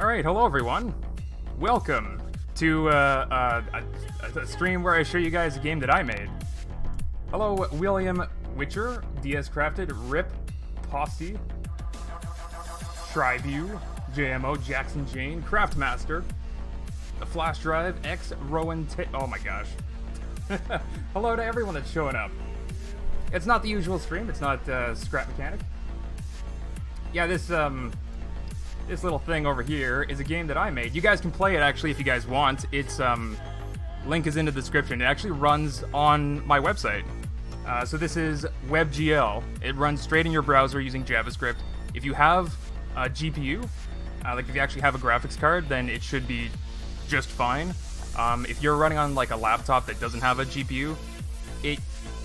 Alright, hello everyone. Welcome to a stream where I show you guys a game that I made. Hello, William Witcher, DS Crafted, Rip, Posse, Triview, JMO, Jackson Jane, Craftmaster, The Flash Drive, X, Rowan, oh my gosh. Hello to everyone that's showing up. It's not the usual stream, it's not Scrap Mechanic. Yeah, this little thing over here is a game that I made. You guys can play it actually if you guys want. It's link is in the description. It actually runs on my website. So this is WebGL. It runs straight in your browser using JavaScript. If you have a GPU, like if you actually have a graphics card, then it should be just fine. If you're running on like a laptop that doesn't have a GPU, it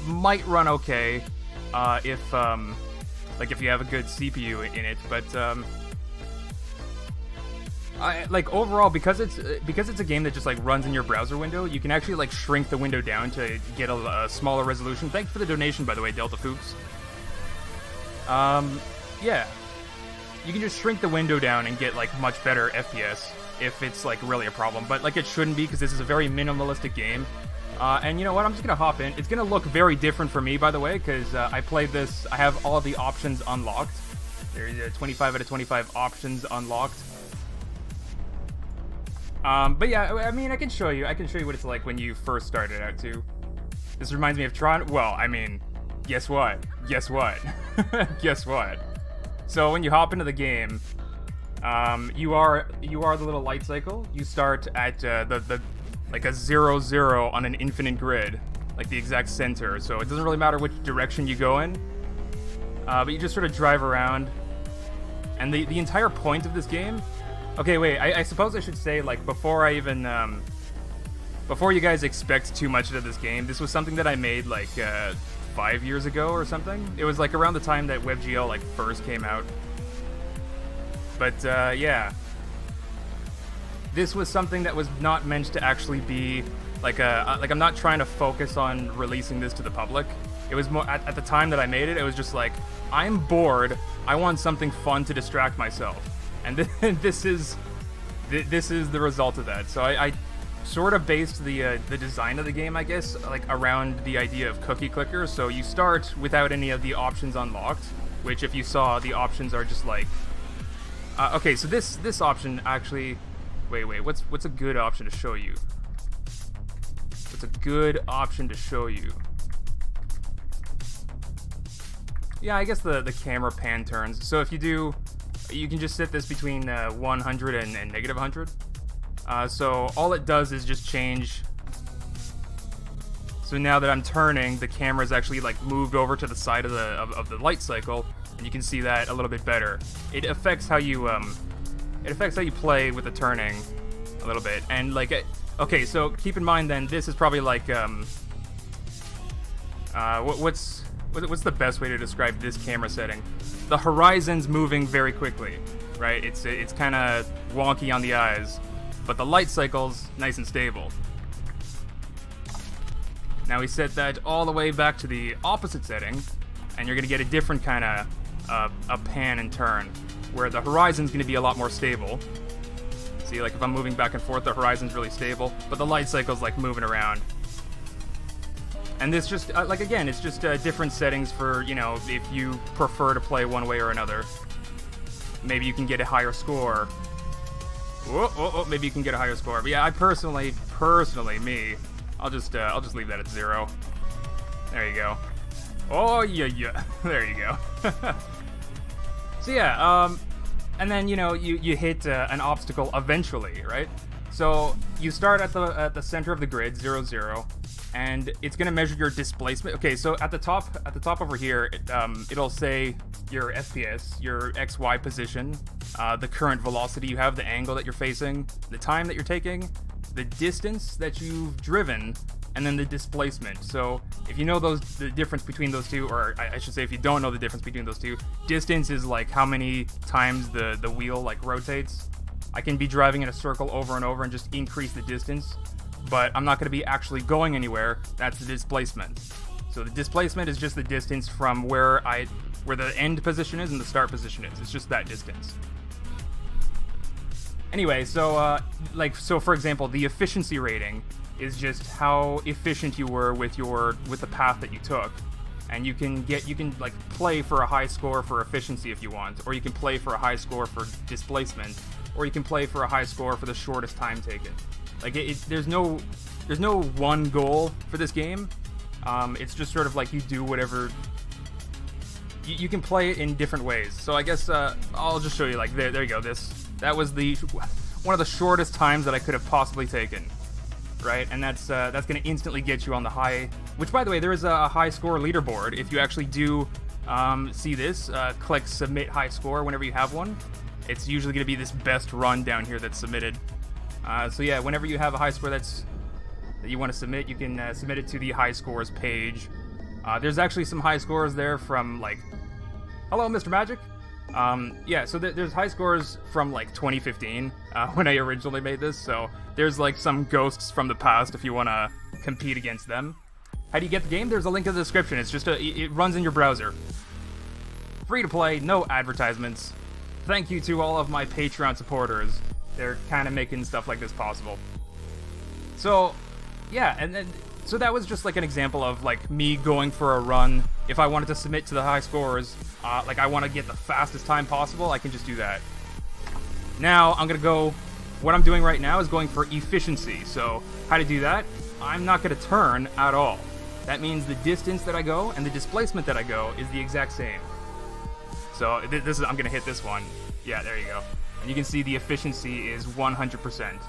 might run okay if you have a good CPU in it, but overall, because it's a game that just like runs in your browser window, you can actually like shrink the window down to get a smaller resolution. Thanks for the donation, by the way, Delta Foops. Yeah, you can just shrink the window down and get like much better FPS if it's like really a problem. But like it shouldn't be, because this is a very minimalistic game. And you know what? I'm just gonna hop in. It's gonna look very different for me, by the way, because I played this. I have all of the options unlocked. There's 25 out of 25 options unlocked. But yeah, I mean, I can show you what it's like when you first started out too. This reminds me of Tron. Well, I mean, guess what? Guess what? Guess what? So when you hop into the game, you are the little light cycle. You start at the like a 0-0 on an infinite grid, like the exact center. So it doesn't really matter which direction you go in, but you just sort of drive around. And the entire point of this game. Okay, wait, I suppose I should say, like, before you guys expect too much out of this game, this was something that I made, like, 5 years ago or something. It was, like, around the time that WebGL, like, first came out. But, yeah. This was something that was not meant to actually be, like, I'm not trying to focus on releasing this to the public. It was more, at the time that I made it, it was just like, I'm bored, I want something fun to distract myself. And this is the result of that. So I sort of based the design of the game, I guess, like around the idea of cookie clickers. So you start without any of the options unlocked, which if you saw, the options are just like... okay, so this option actually... Wait, what's a good option to show you? What's a good option to show you? Yeah, I guess the camera pan turns. So if you do... You can just set this between 100 and negative 100. So all it does is just change. So now that I'm turning, the camera's actually like moved over to the side of the light cycle, and you can see that a little bit better. It affects how you play with the turning a little bit. And like, okay, so keep in mind then, this is probably like what's the best way to describe this camera setting? The horizon's moving very quickly, right? It's kind of wonky on the eyes, but the light cycle's nice and stable. Now we set that all the way back to the opposite setting, and you're gonna get a different kind of a pan and turn, where the horizon's gonna be a lot more stable. See, like if I'm moving back and forth, the horizon's really stable, but the light cycle's like moving around. And this just, like again, it's just different settings for, you know, if you prefer to play one way or another. Maybe you can get a higher score. Maybe you can get a higher score. But yeah, I personally, me, I'll just leave that at 0. There you go. Oh, yeah. There you go. So yeah, and then, you know, you hit an obstacle eventually, right? So you start at the center of the grid, 0-0. And it's gonna measure your displacement. Okay, so at the top over here, it'll say your FPS, your XY position, the current velocity you have, the angle that you're facing, the time that you're taking, the distance that you've driven, and then the displacement. So if you know the difference between those two, or I should say if you don't know the difference between those two, distance is like how many times the wheel like rotates. I can be driving in a circle over and over and just increase the distance, but I'm not going to be actually going anywhere. That's the displacement. So the displacement is just the distance from where the end position is and the start position is. It's just that distance. Anyway, so so for example, the efficiency rating is just how efficient you were with the path that you took. And you can like play for a high score for efficiency if you want, or you can play for a high score for displacement, or you can play for a high score for the shortest time taken. Like there's no one goal for this game. It's just sort of like you do whatever. You can play it in different ways. So I guess I'll just show you. Like there you go. That was one of the shortest times that I could have possibly taken. Right, and that's going to instantly get you on the high. Which, by the way, there is a high score leaderboard. If you actually do see this, click submit high score whenever you have one. It's usually going to be this best run down here that's submitted. So yeah, whenever you have a high score that you want to submit, you can submit it to the high scores page. There's actually some high scores there from like, hello, Mr. Magic. Yeah, so there's high scores from like 2015 when I originally made this. So there's like some ghosts from the past if you want to compete against them. How do you get the game? There's a link in the description. It's just it runs in your browser. Free to play, no advertisements. Thank you to all of my Patreon supporters. They're kind of making stuff like this possible. So, yeah, and then so that was just like an example of like me going for a run. If I wanted to submit to the high scores, like I want to get the fastest time possible, I can just do that. Now I'm gonna go. What I'm doing right now is going for efficiency. So how to do that? I'm not gonna turn at all. That means the distance that I go and the displacement that I go is the exact same. So this is, I'm gonna hit this one. Yeah, there you go. And you can see the efficiency is 100%.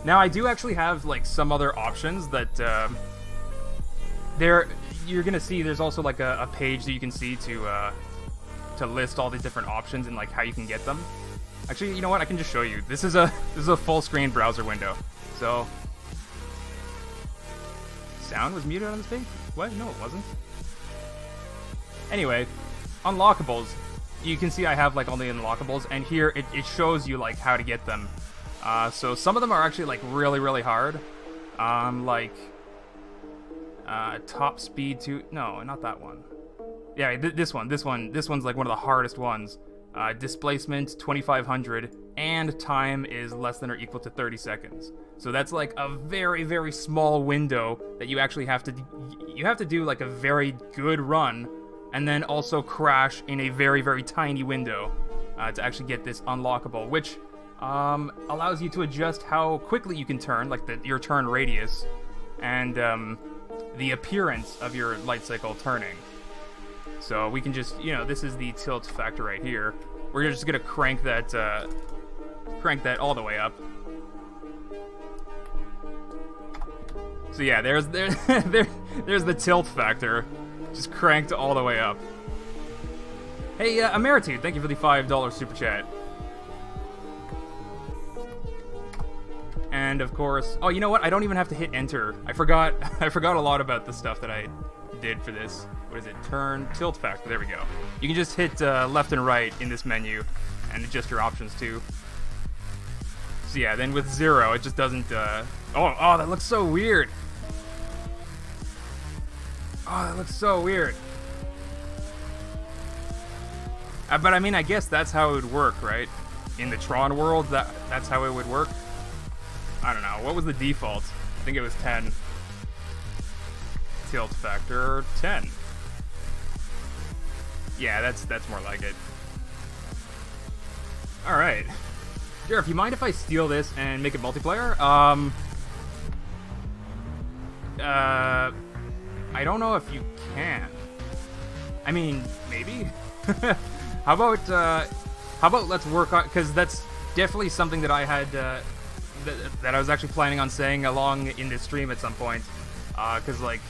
Now I do actually have like some other options that you're gonna see. There's also like a page that you can see to list all the different options and like how you can get them. Actually, you know what? I can just show you. This is a full screen browser window. So sound was muted on this page? What? No, it wasn't. Anyway, unlockables. You can see I have like all the unlockables, and here it shows you like how to get them. So some of them are actually like really hard. Like top speed to no, not that one. Yeah, this one's like one of the hardest ones. Displacement 2500 and time is less than or equal to 30 seconds. So that's like a very small window that you actually have to do like a very good run, and then also crash in a very tiny window to actually get this unlockable, which allows you to adjust how quickly you can turn, like your turn radius, and the appearance of your light cycle turning. So we can just, this is the tilt factor right here. We're just gonna crank that all the way up. So yeah, there's the tilt factor, just cranked all the way up. Hey, Ameritude, thank you for the $5 super chat. And of course, oh, you know what? I don't even have to hit enter. I forgot a lot about the stuff that I did for this. What is it? Turn, tilt factor. There we go. You can just hit left and right in this menu and adjust your options too. So yeah, then with 0, it just doesn't. Oh, that looks so weird. Oh, that looks so weird. But I mean, I guess that's how it would work, right? In the Tron world, that's how it would work. I don't know. What was the default? I think it was 10. Tilt factor 10. Yeah, that's more like it. All right. Durf, you mind if I steal this and make it multiplayer? I don't know if you can. I mean, maybe. How about let's work on, because that's definitely something that I had that I was actually planning on saying along in this stream at some point. Because like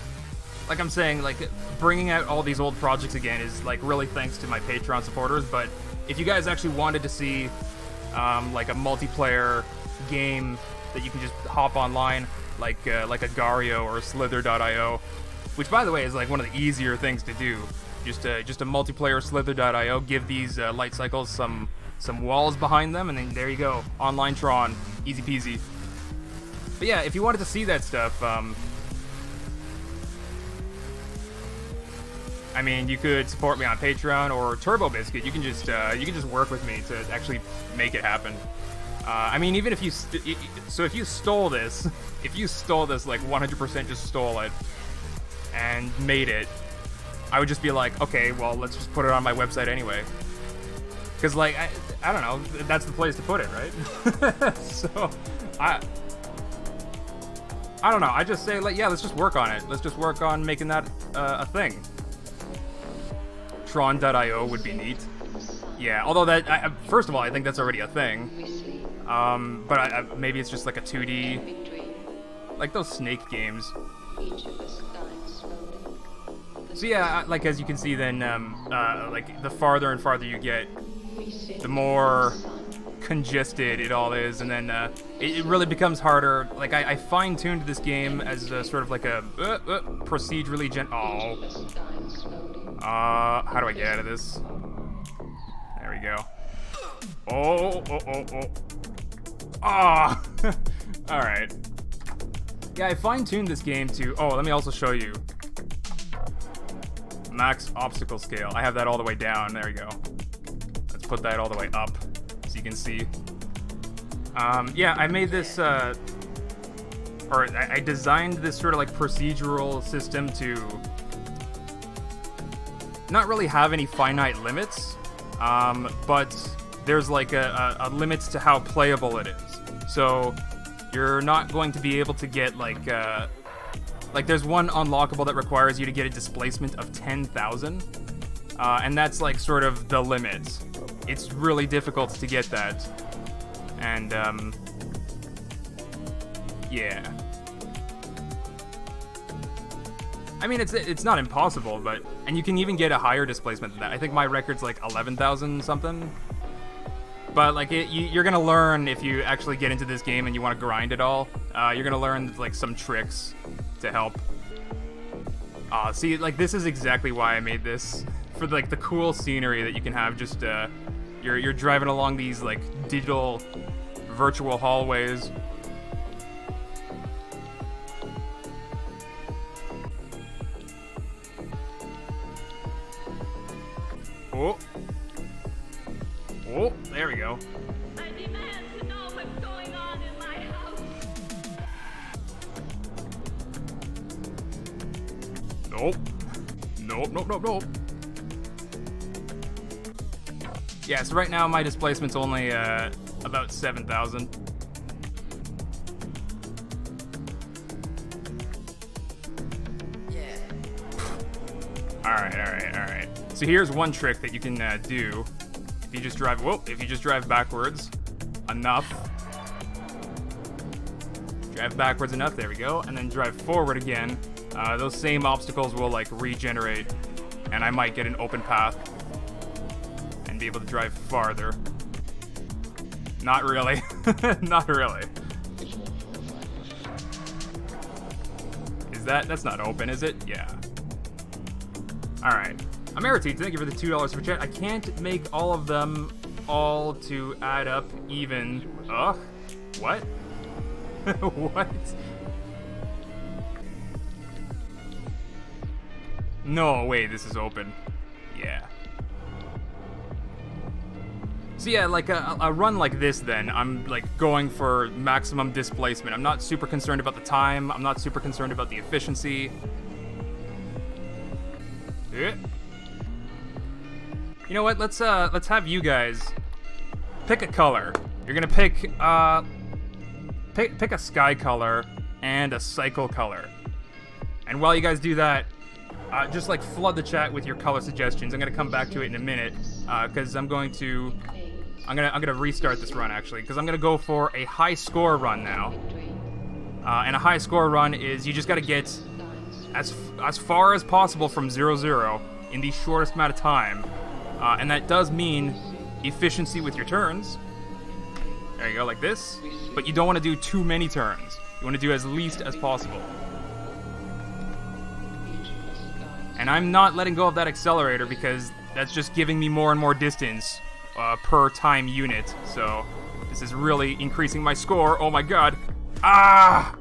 I'm saying, like bringing out all these old projects again is like really thanks to my Patreon supporters. But if you guys actually wanted to see like a multiplayer game that you can just hop online, like a Gario or a Slither.io, which by the way is like one of the easier things to do. Just a multiplayer Slither.io. Give these light cycles some walls behind them, and then there you go, online Tron, easy peasy. But yeah, if you wanted to see that stuff, I mean, you could support me on Patreon or Turbo Biscuit. You can just work with me to actually make it happen. I mean, even if you if you stole this, like 100% just stole it and made it, I would just be like, okay, well, let's just put it on my website anyway. Because, like, I don't know, that's the place to put it, right? So, I don't know, I just say, like, yeah, let's just work on it. Let's just work on making that a thing. Tron.io would be neat. Yeah, although that, first of all, I think that's already a thing. But maybe it's just like a 2D, like those Snake games. So yeah, like as you can see then, like the farther and farther you get, the more congested it all is, and then it really becomes harder. Like I fine-tuned this game as sort of like a procedurally how do I get out of this? There we go. Ah! Alright. Yeah, I fine-tuned this game to... Oh, let me also show you. Max obstacle scale. I have that all the way down. There we go. Let's put that all the way up so you can see. Yeah, I made this... or I designed this sort of like procedural system to not really have any finite limits, but there's like a limits to how playable it is. So you're not going to be able to get like there's one unlockable that requires you to get a displacement of 10,000, and that's like sort of the limit. It's really difficult to get that, and yeah. I mean, it's not impossible, and you can even get a higher displacement than that. I think my record's like 11,000 something. But like you're gonna learn if you actually get into this game and you want to grind it all. You're gonna learn like some tricks to help. See, like this is exactly why I made this, for like the cool scenery that you can have. Just you're driving along these like digital, virtual hallways. Oh, there we go. I demand to know what's going on in my house. Nope. Yeah, so right now my displacement's only about 7,000. Yeah. Alright. So here's one trick that you can do. If you just drive backwards enough. Drive backwards enough, there we go, and then drive forward again. Those same obstacles will like regenerate, and I might get an open path and be able to drive farther. Not really. Not really. That's not open, is it? Yeah. Alright. Amerity, thank you for the $2 for chat. I can't make all of them all to add up even. Ugh. What? What? No way, this is open. Yeah. So yeah, like a run like this then, I'm like going for maximum displacement. I'm not super concerned about the time. I'm not super concerned about the efficiency. Yeah. You know what? Let's have you guys pick a color. You're gonna pick a sky color and a cycle color. And while you guys do that, just like flood the chat with your color suggestions. I'm gonna come back to it in a minute because I'm gonna restart this run actually, because I'm gonna go for a high score run now. And a high score run is you just gotta get as far as possible from 0-0 in the shortest amount of time. And that does mean efficiency with your turns. There you go, like this. But you don't want to do too many turns. You want to do as least as possible. And I'm not letting go of that accelerator because that's just giving me more and more distance per time unit. So this is really increasing my score. Oh my god. Ah!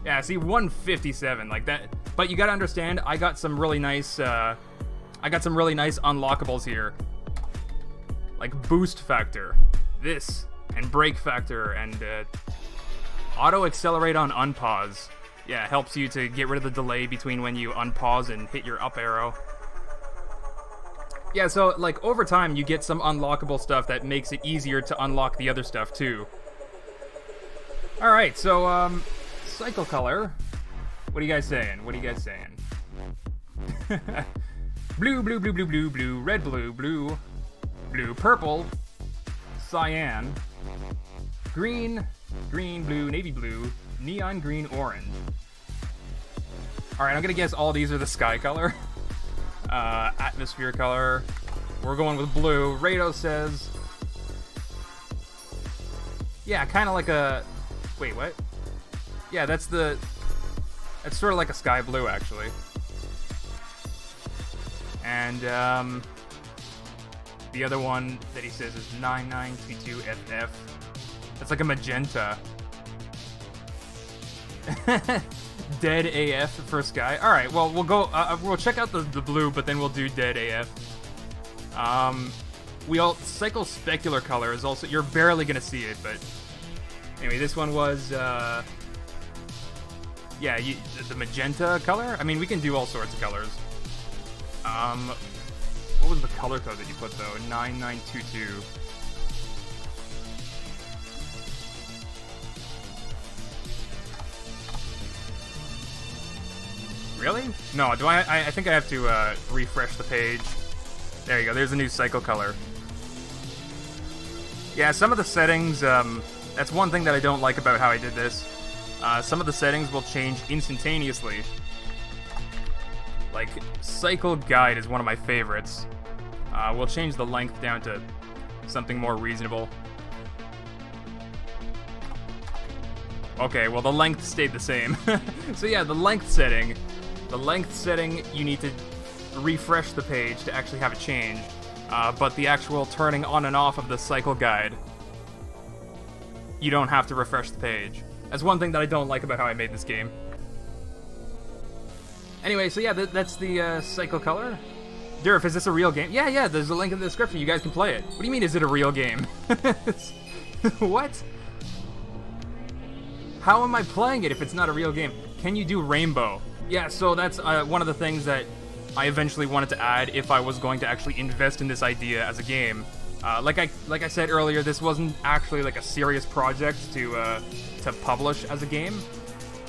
Yeah, see, 157, like that. But you gotta understand, I got some really nice I got some really nice unlockables here. Like boost factor, this, and brake factor, and auto accelerate on unpause. Yeah, helps you to get rid of the delay between when you unpause and hit your up arrow. Yeah, so like over time you get some unlockable stuff that makes it easier to unlock the other stuff too. Alright, so cycle color. What are you guys saying? What are you guys saying? Blue, blue, blue, blue, blue, blue, red, blue, blue, blue, purple, cyan, green, green, blue, navy blue, neon green, orange. Alright, I'm gonna guess all these are the sky color. Atmosphere color. We're going with blue. Rado says... Yeah, kind of like a... Wait, what? Yeah, that's the... It's sort of like a sky blue, actually. And, the other one that he says is 9922FF. That's like a magenta. Dead AF for sky. Alright, well, we'll go... we'll check out the blue, but then we'll do dead AF. Cycle specular color is also... You're barely gonna see it, but... Anyway, this one was, yeah, the magenta color? I mean, we can do all sorts of colors. What was the color code that you put, though? 9922. Really? No, do I think I have to, refresh the page. There you go, there's a new cycle color. Yeah, some of the settings, that's one thing that I don't like about how I did this. Some of the settings will change instantaneously. Like, cycle guide is one of my favorites. We'll change the length down to something more reasonable. Okay, well the length stayed the same. So yeah, the length setting, you need to refresh the page to actually have it change. But the actual turning on and off of the cycle guide, you don't have to refresh the page. That's one thing that I don't like about how I made this game. Anyway, so yeah, that's the cycle color. Durf, is this a real game? Yeah, there's a link in the description. You guys can play it. What do you mean, is it a real game? What? How am I playing it if it's not a real game? Can you do rainbow? Yeah, so that's one of the things that I eventually wanted to add if I was going to actually invest in this idea as a game. Like I said earlier, this wasn't actually like a serious project to publish as a game.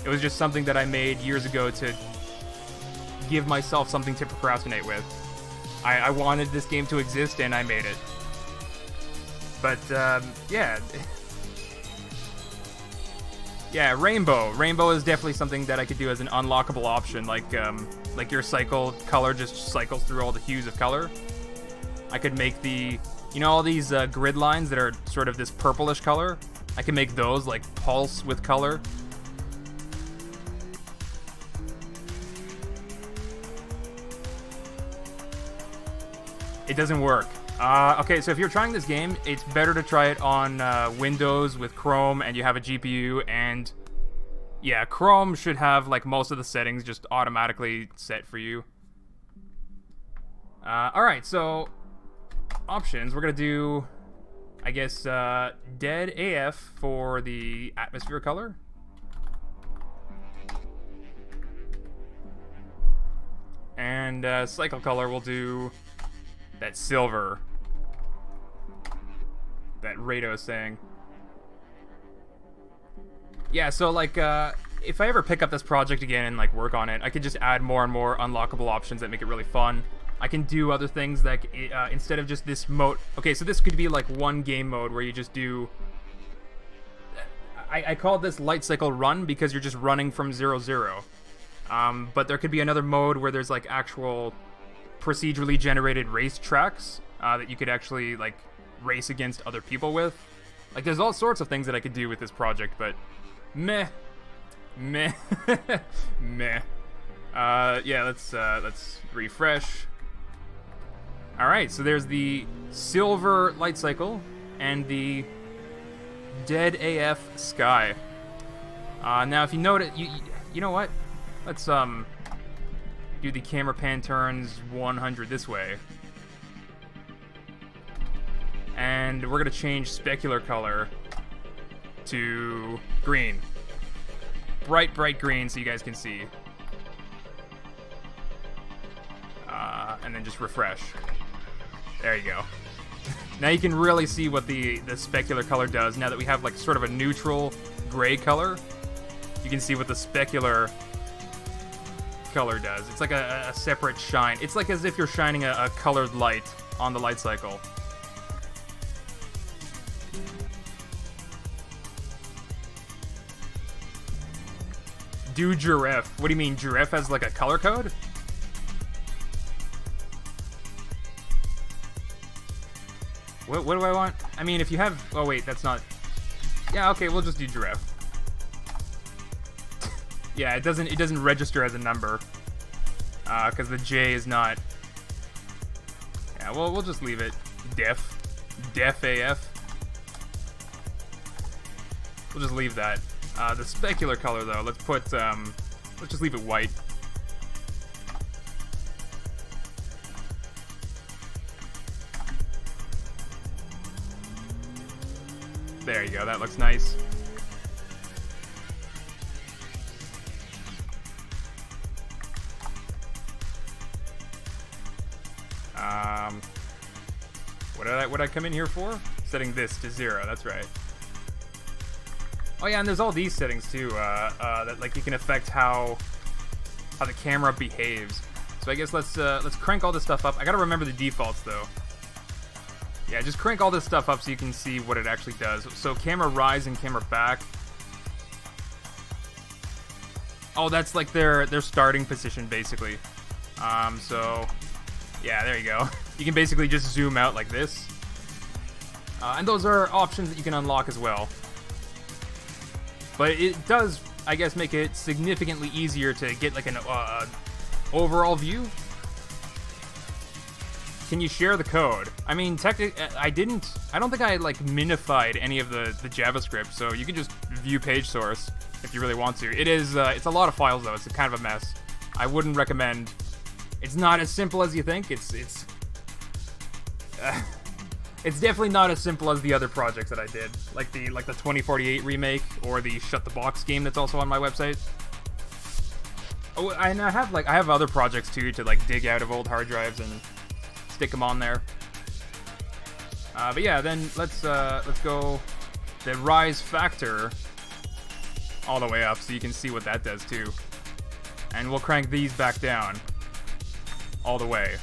It was just something that I made years ago to give myself something to procrastinate with. I wanted this game to exist, and I made it. But, yeah. Yeah, rainbow. Rainbow is definitely something that I could do as an unlockable option, like your cycle color just cycles through all the hues of color. I could make the... You know all these grid lines that are sort of this purplish color? I can make those, like, pulse with color. It doesn't work. Okay, so if you're trying this game, it's better to try it on Windows with Chrome and you have a GPU, and yeah, Chrome should have like most of the settings just automatically set for you. Alright, so options, we're gonna do, I guess, dead AF for the atmosphere color. And cycle color, we'll do that silver that Rado is saying. Yeah, so like if I ever pick up this project again and like work on it, I could just add more and more unlockable options that make it really fun. I can do other things like instead of just this mode. Okay, so this could be like one game mode where you just do... I call this LightCycle Run because you're just running from 0-0. But there could be another mode where there's like actual procedurally generated race tracks that you could actually like race against other people with. Like there's all sorts of things that I could do with this project, but meh. Yeah, let's refresh. Alright, so there's the silver light cycle and the dead AF sky. Now if you notice, you know what? Let's do the camera pan turns 100 this way. And we're going to change specular color to green. Bright, bright green so you guys can see. And then just refresh. There you go. Now you can really see what the specular color does. Now that we have like sort of a neutral gray color, you can see what the specular color does. It's like a separate shine. It's like as if you're shining a colored light on the light cycle. Do Durf. What do you mean, Durf has like a color code? What do I want? I mean, if you have... Oh, wait, that's not... Yeah, okay, we'll just do Durf. Yeah, it doesn't register as a number. Because the J is not... Yeah, well, we'll just leave it def. Def AF. We'll just leave that. The specular color, though, let's put... let's just leave it white. There you go, that looks nice. What did I come in here for? Setting this to 0, that's right. Oh yeah, and there's all these settings too, that like you can affect how the camera behaves. So I guess let's crank all this stuff up. I gotta remember the defaults though. Yeah, just crank all this stuff up so you can see what it actually does. So camera rise and camera back. Oh, that's like their starting position, basically. So, yeah, there you go. You can basically just zoom out like this. And those are options that you can unlock as well. But it does, I guess, make it significantly easier to get like an overall view. Can you share the code? I mean, technically, I don't think I like minified any of the JavaScript, so you can just view page source if you really want to. It is, it's a lot of files though. It's kind of a mess. I wouldn't recommend. It's not as simple as you think. It's definitely not as simple as the other projects that I did, like the 2048 remake or the Shut the Box game that's also on my website. Oh, and I have other projects too to like dig out of old hard drives and stick them on there. But yeah, then let's go the rise factor all the way up so you can see what that does too. And we'll crank these back down all the way.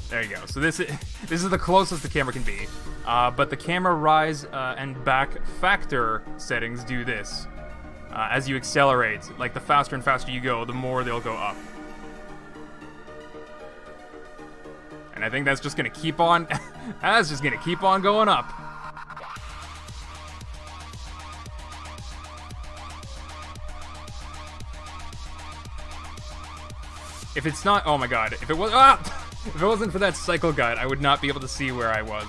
There you go. So this is the closest the camera can be. But the camera rise and back factor settings do this. As you accelerate, like the faster and faster you go, the more they'll go up. And I think that's just gonna keep on. That's just gonna keep on going up. If it's not, oh my god! If it was, if it wasn't for that cycle guide, I would not be able to see where I was.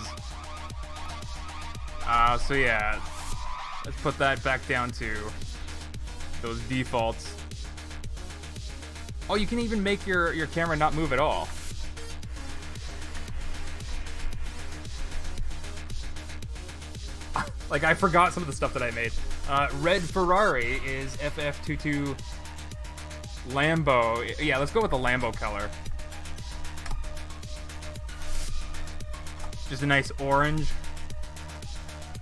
So yeah, let's put that back down to those defaults. Oh, you can even make your camera not move at all. Like, I forgot some of the stuff that I made. Red Ferrari is FF22 Lambo. Yeah, let's go with the Lambo color. Just a nice orange.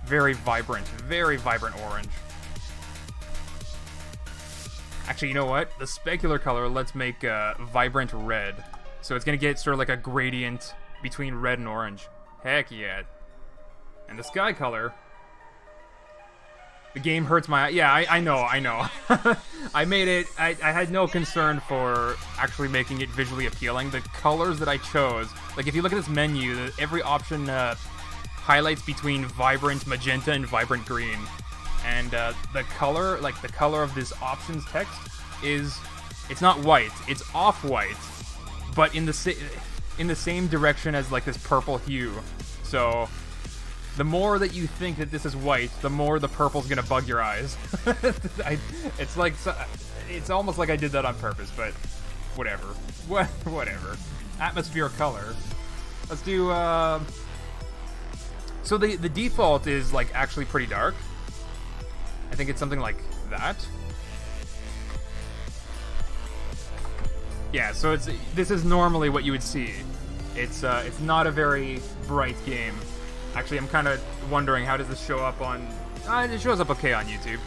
Very vibrant orange. Actually, you know what? The specular color, let's make vibrant red. So it's gonna get sort of like a gradient between red and orange. Heck yeah. And the sky color... The game hurts my eye. Yeah, I know. I made it... I had no concern for actually making it visually appealing. The colors that I chose... Like, if you look at this menu, every option highlights between vibrant magenta and vibrant green. And the color, like the color of this options text is... It's not white. It's off-white. But in the same direction as, like, this purple hue. So... the more that you think that this is white, the more the purple's gonna bug your eyes. It's like, it's almost like I did that on purpose, but whatever. Whatever. Atmosphere color. Let's do, so the default is, like, actually pretty dark. I think it's something like that. Yeah, so this is normally what you would see. It's not a very bright game. Actually, I'm kind of wondering, how does this show up on... it shows up okay on YouTube.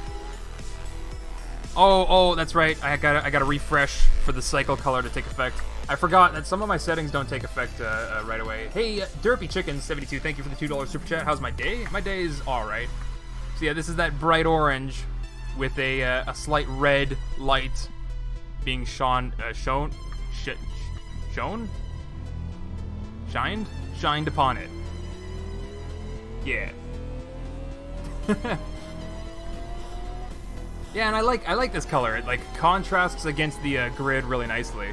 Oh, that's right. I gotta refresh for the cycle color to take effect. I forgot that some of my settings don't take effect right away. Hey, Derpy Chicken 72, thank you for the $2 super chat. How's my day? My day is all right. So yeah, this is that bright orange with a slight red light being shined upon it. Yeah. Yeah, and I like this color. It like contrasts against the grid really nicely.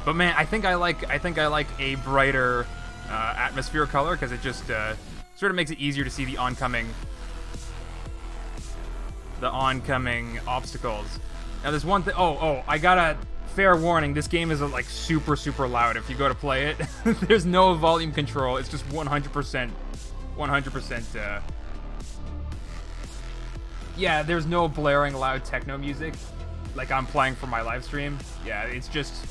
But man, I think I like a brighter atmosphere color because it just sort of makes it easier to see the oncoming obstacles. Now there's one thing. Oh, I got a fair warning. This game is like super loud. If you go to play it, there's no volume control. It's just 100%. Yeah, there's no blaring loud techno music like I'm playing for my live stream. Yeah, it's just.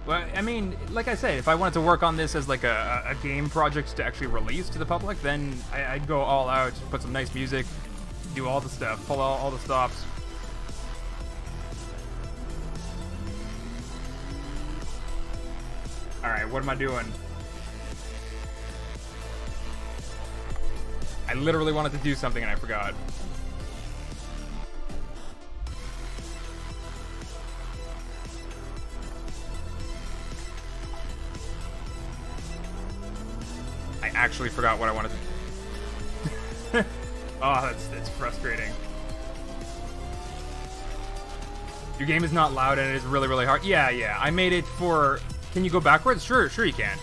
Well, I mean, like I said, if I wanted to work on this as like a game project to actually release to the public, then I'd go all out, put some nice music, do all the stuff, pull all the stops. Alright, what am I doing? I literally wanted to do something and I forgot. I actually forgot what I wanted to... Oh, that's frustrating. Your game is not loud and it is really hard. Yeah, I made it for... Can you go backwards? Sure you can.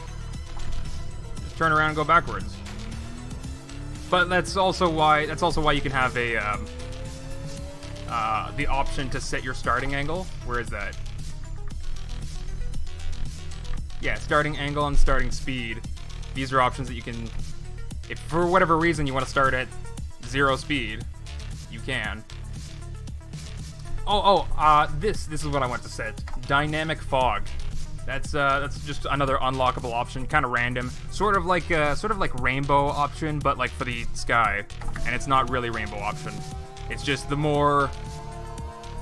Just turn around and go backwards. But that's also why you can have a the option to set your starting angle. Where is that? Yeah, starting angle and starting speed. These are options that you can, if for whatever reason you want to start at 0 speed, you can. This is what I want to set. Dynamic fog. That's just another unlockable option, kind of random, sort of like rainbow option, but like for the sky. And it's not really rainbow option. It's just the more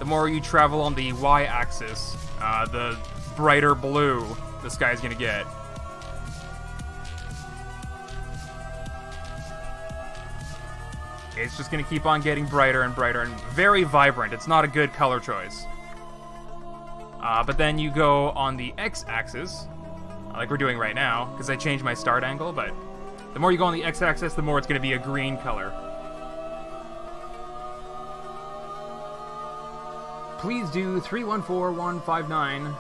you travel on the y-axis, the brighter blue the sky is gonna get. It's just gonna keep on getting brighter and brighter and very vibrant. It's not a good color choice. But then you go on the x-axis, like we're doing right now, because I changed my start angle, but the more you go on the x-axis, the more it's going to be a green color. Please do 314159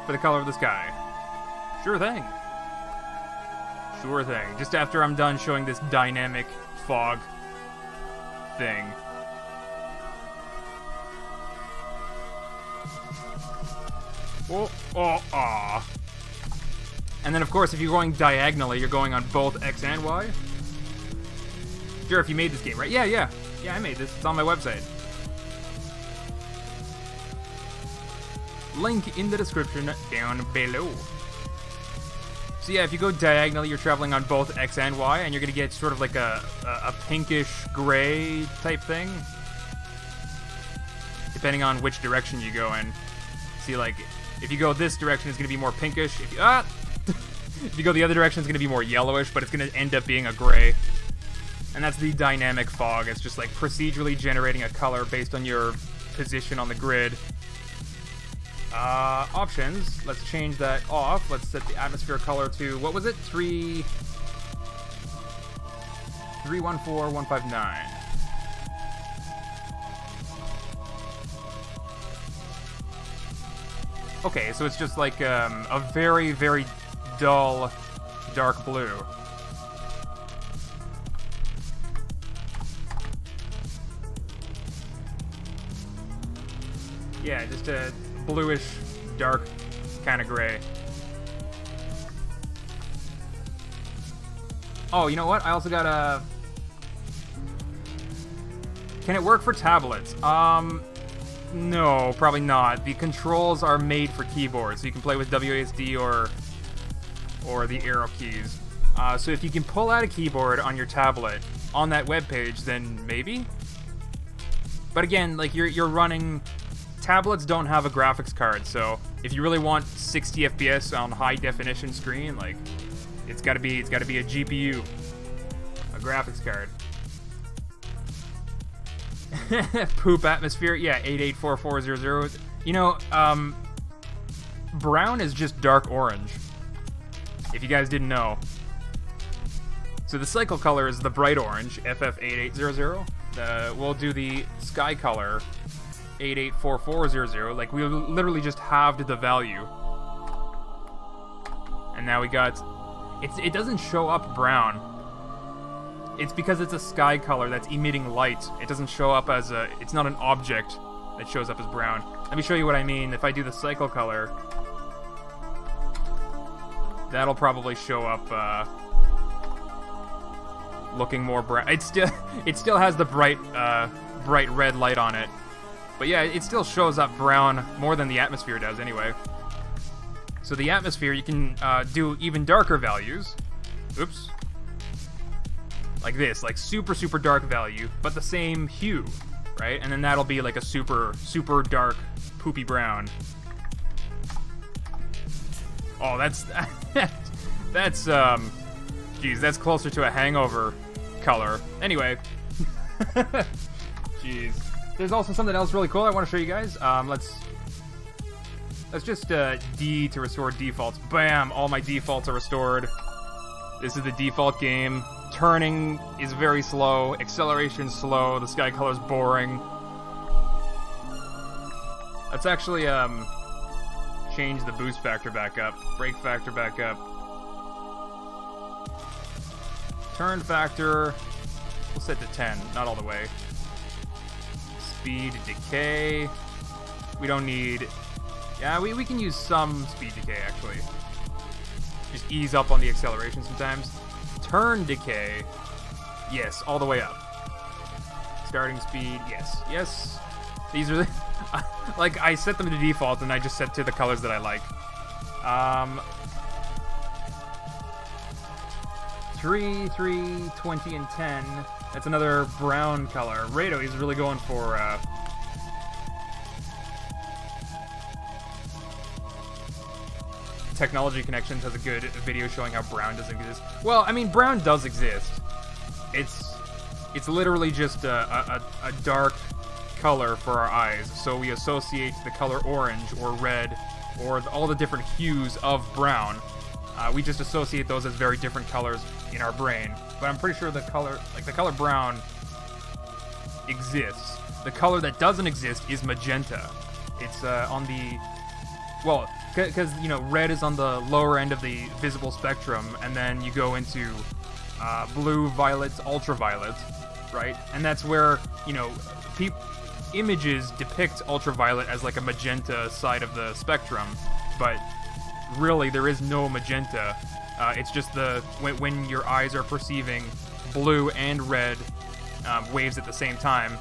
for the color of the sky. Sure thing. Sure thing. Just after I'm done showing this dynamic fog thing. Ah. And then, of course, if you're going diagonally, you're going on both X and Y. Sure, if you made this game, right? Yeah, I made this. It's on my website. Link in the description down below. So yeah, if you go diagonally, you're traveling on both X and Y, and you're going to get sort of like a pinkish gray type thing. Depending on which direction you go in. See, like... If you go this direction, it's going to be more pinkish. If you go the other direction, it's going to be more yellowish, but it's going to end up being a gray. And that's the dynamic fog. It's just like procedurally generating a color based on your position on the grid. Options. Let's change that off. Let's set the atmosphere color to, what was it? 314159. Okay, so it's just like a very dull dark blue. Yeah, just a bluish, dark kind of gray. Oh, you know what? I also got a... Can it work for tablets? No, probably not. The controls are made for keyboards, so you can play with WASD or the arrow keys. So if you can pull out a keyboard on your tablet on that web page, then maybe. But again, like you're running. Tablets don't have a graphics card, so if you really want 60 FPS on high definition screen, like it's gotta be a GPU, a graphics card. Poop atmosphere, yeah, 884400. You know, brown is just dark orange. If you guys didn't know. So the cycle color is the bright orange, FF8800. We'll do the sky color, 884400. Like, we literally just halved the value. And now we got... It doesn't show up brown. It's because it's a sky color that's emitting light. It doesn't show up as a... It's not an object that shows up as brown. Let me show you what I mean. If I do the cycle color... That'll probably show up, looking more brown. It still has the bright red light on it. But yeah, it still shows up brown more than the atmosphere does anyway. So the atmosphere, you can do even darker values. Oops. Like this, like super, super dark value, but the same hue, right? And then that'll be like a super, super dark, poopy brown. Oh, that's geez, that's closer to a hangover color. Anyway, jeez. There's also something else really cool I want to show you guys. Let's just D to restore defaults. Bam! All my defaults are restored. This is the default game. Turning is very slow. Acceleration slow. The sky color's boring. Let's actually change the boost factor back up. Brake factor back up. Turn factor, we'll set to 10, not all the way. Speed decay, we don't need... Yeah, we can use some speed decay, actually. Just ease up on the acceleration sometimes. Turn decay, yes, all the way up. Starting speed, yes, yes. These are the... like, I set them to default, and I just set to the colors that I like. 3, 20, and 10. That's another brown color. Rado is really going for... Technology Connections has a good video showing how brown doesn't exist. Well, I mean, brown does exist. It's literally just a dark color for our eyes, so we associate the color orange or red or all the different hues of brown. We just associate those as very different colors in our brain. But I'm pretty sure the color brown exists. The color that doesn't exist is magenta. It's on the... Well, because, you know, red is on the lower end of the visible spectrum, and then you go into blue, violet, ultraviolet, right? And that's where, you know, images depict ultraviolet as like a magenta side of the spectrum, but really there is no magenta. It's just when your eyes are perceiving blue and red waves at the same time.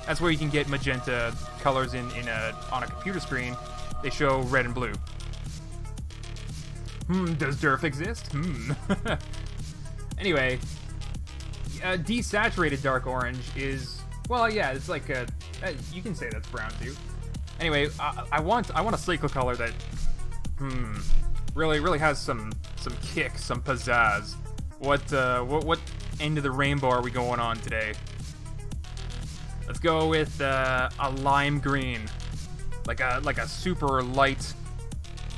That's where you can get magenta colors on a computer screen. They show red and blue. Does Durf exist? Anyway, desaturated dark orange is, well, yeah, it's like you can say that's brown too. Anyway, I want a cycle color that really has some kick, some pizzazz. What end of the rainbow are we going on today? Let's go with a lime green, like a super light.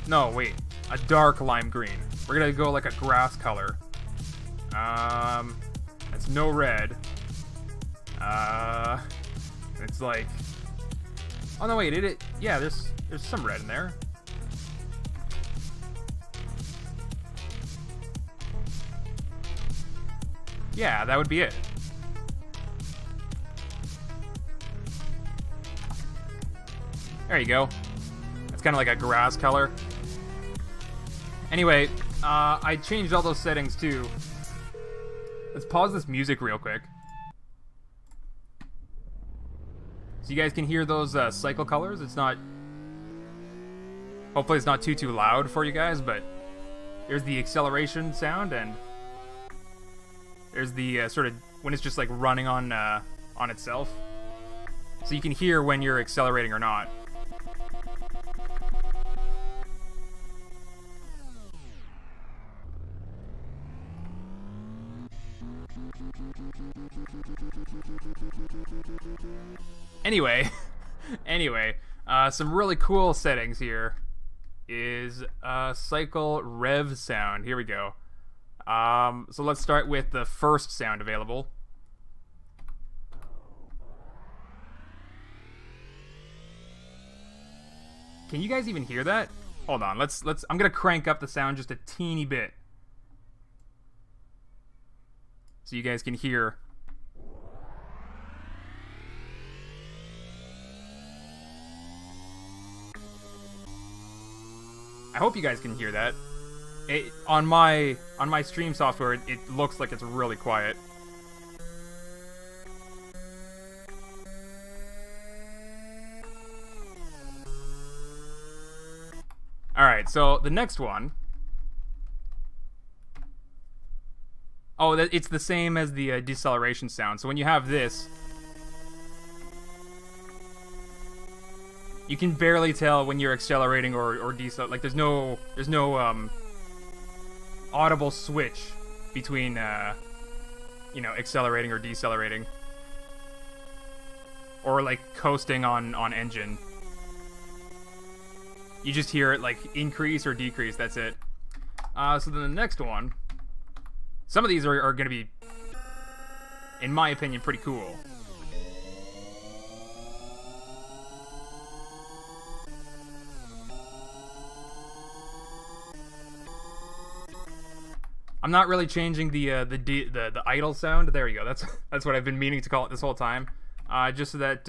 No, wait, a dark lime green. We're gonna go like a grass color. It's no red. It's like, oh no, wait, yeah, there's some red in there. yeah, that would be it. There you go. It's kind of like a grass color. Anyway, I changed all those settings too. Let's pause this music real quick. So you guys can hear those cycle colors. It's not... Hopefully it's not too loud for you guys, but there's the acceleration sound, and there's the sort of when it's just like running on itself. So you can hear when you're accelerating or not. Anyway, some really cool settings here is cycle rev sound. Here we go. So let's start with the first sound available. Can you guys even hear that? Hold on, let's I'm gonna crank up the sound just a teeny bit so you guys can hear. I hope you guys can hear that. On my stream software, it looks like it's really quiet. All right, so the next one. Oh, it's the same as the deceleration sound. So when you have this, you can barely tell when you're accelerating or decel. Like there's no audible switch between accelerating or decelerating, or like coasting on engine. You just hear it like increase or decrease. That's it. So then the next one. Some of these are going to be, in my opinion, pretty cool. I'm not really changing the idle sound. There you go. That's what I've been meaning to call it this whole time. Just so that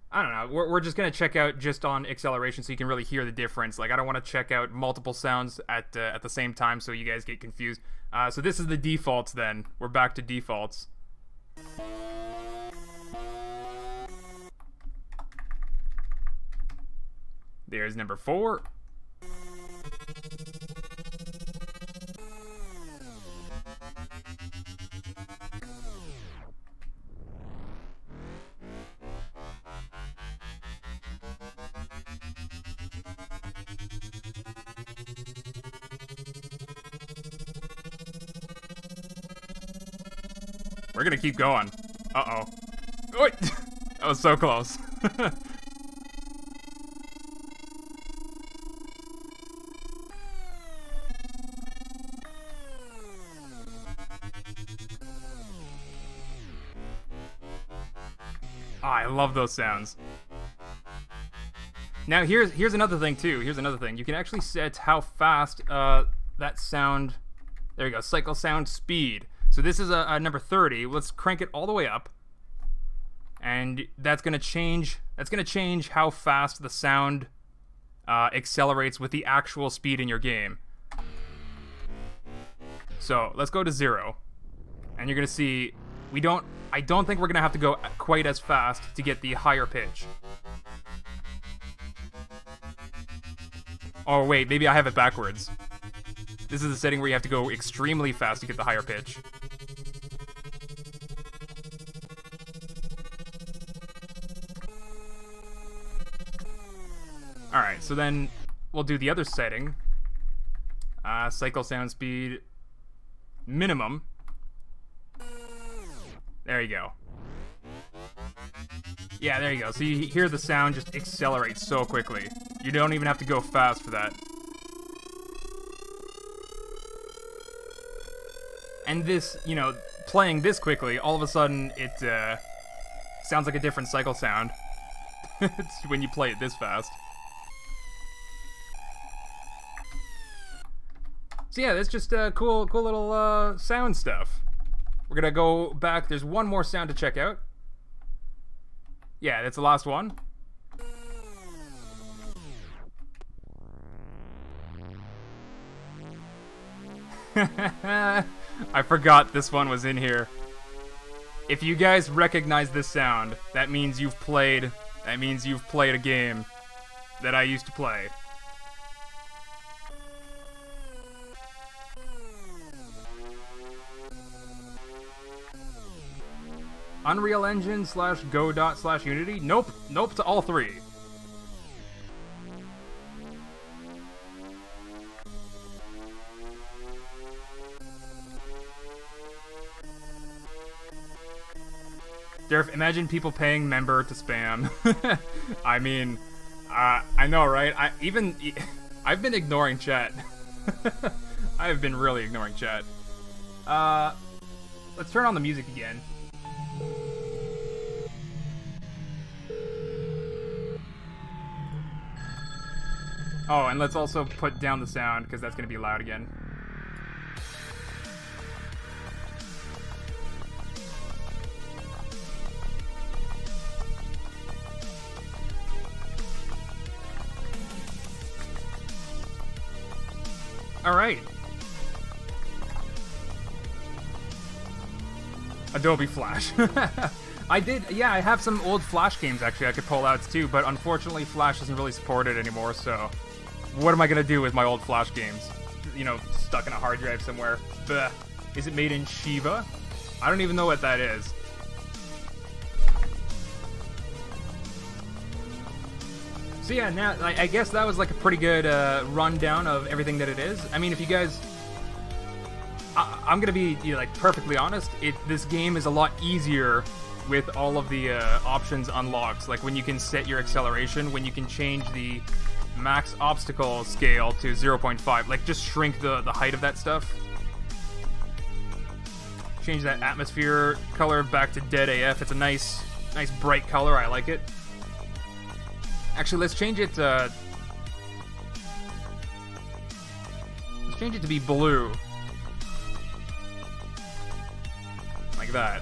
I don't know. We're just gonna check out just on acceleration, so you can really hear the difference. Like I don't want to check out multiple sounds at the same time, so you guys get confused. So this is the defaults. Then we're back to defaults. There's number 4. We're gonna keep going. Uh-oh. Wait! That was so close. I love those sounds. Now here's another thing too. Here's another thing. You can actually set how fast that sound. There you go. Cycle sound speed. So this is a number 30. Let's crank it all the way up, and that's gonna change. That's gonna change how fast the sound accelerates with the actual speed in your game. So let's go to 0, and you're gonna see I don't think we're gonna have to go quite as fast to get the higher pitch. Oh wait, maybe I have it backwards. This is the setting where you have to go extremely fast to get the higher pitch. Alright, so then we'll do the other setting. Cycle sound speed minimum. There you go. Yeah, there you go. So you hear the sound just accelerate so quickly. You don't even have to go fast for that. And this, playing this quickly, all of a sudden it sounds like a different cycle sound when you play it this fast. So yeah, that's just cool little sound stuff. We're gonna go back. There's one more sound to check out. Yeah, that's the last one. I forgot this one was in here. If you guys recognize this sound, that means you've played a game that I used to play. Unreal Engine / Godot / Unity? Nope to all three. Durf, imagine people paying member to spam. I mean, I know, right? I've been ignoring chat. I have been really ignoring chat. Let's turn on the music again. Oh, and let's also put down the sound, because that's going to be loud again. Alright. Adobe Flash. I have some old Flash games actually I could pull out too, but unfortunately Flash isn't really supported anymore, so what am I gonna do with my old Flash games? You know, stuck in a hard drive somewhere. Bleh. Is it made in Shiva? I don't even know what that is. So yeah, now I guess that was like a pretty good rundown of everything that it is. I mean, if you guys, I'm gonna be like perfectly honest. This game is a lot easier with all of the options unlocked. Like when you can set your acceleration, when you can change the max obstacle scale to 0.5, like just shrink the height of that stuff. Change that atmosphere color back to dead AF. It's a nice bright color. I like it. Actually, let's change it to be blue. Like that.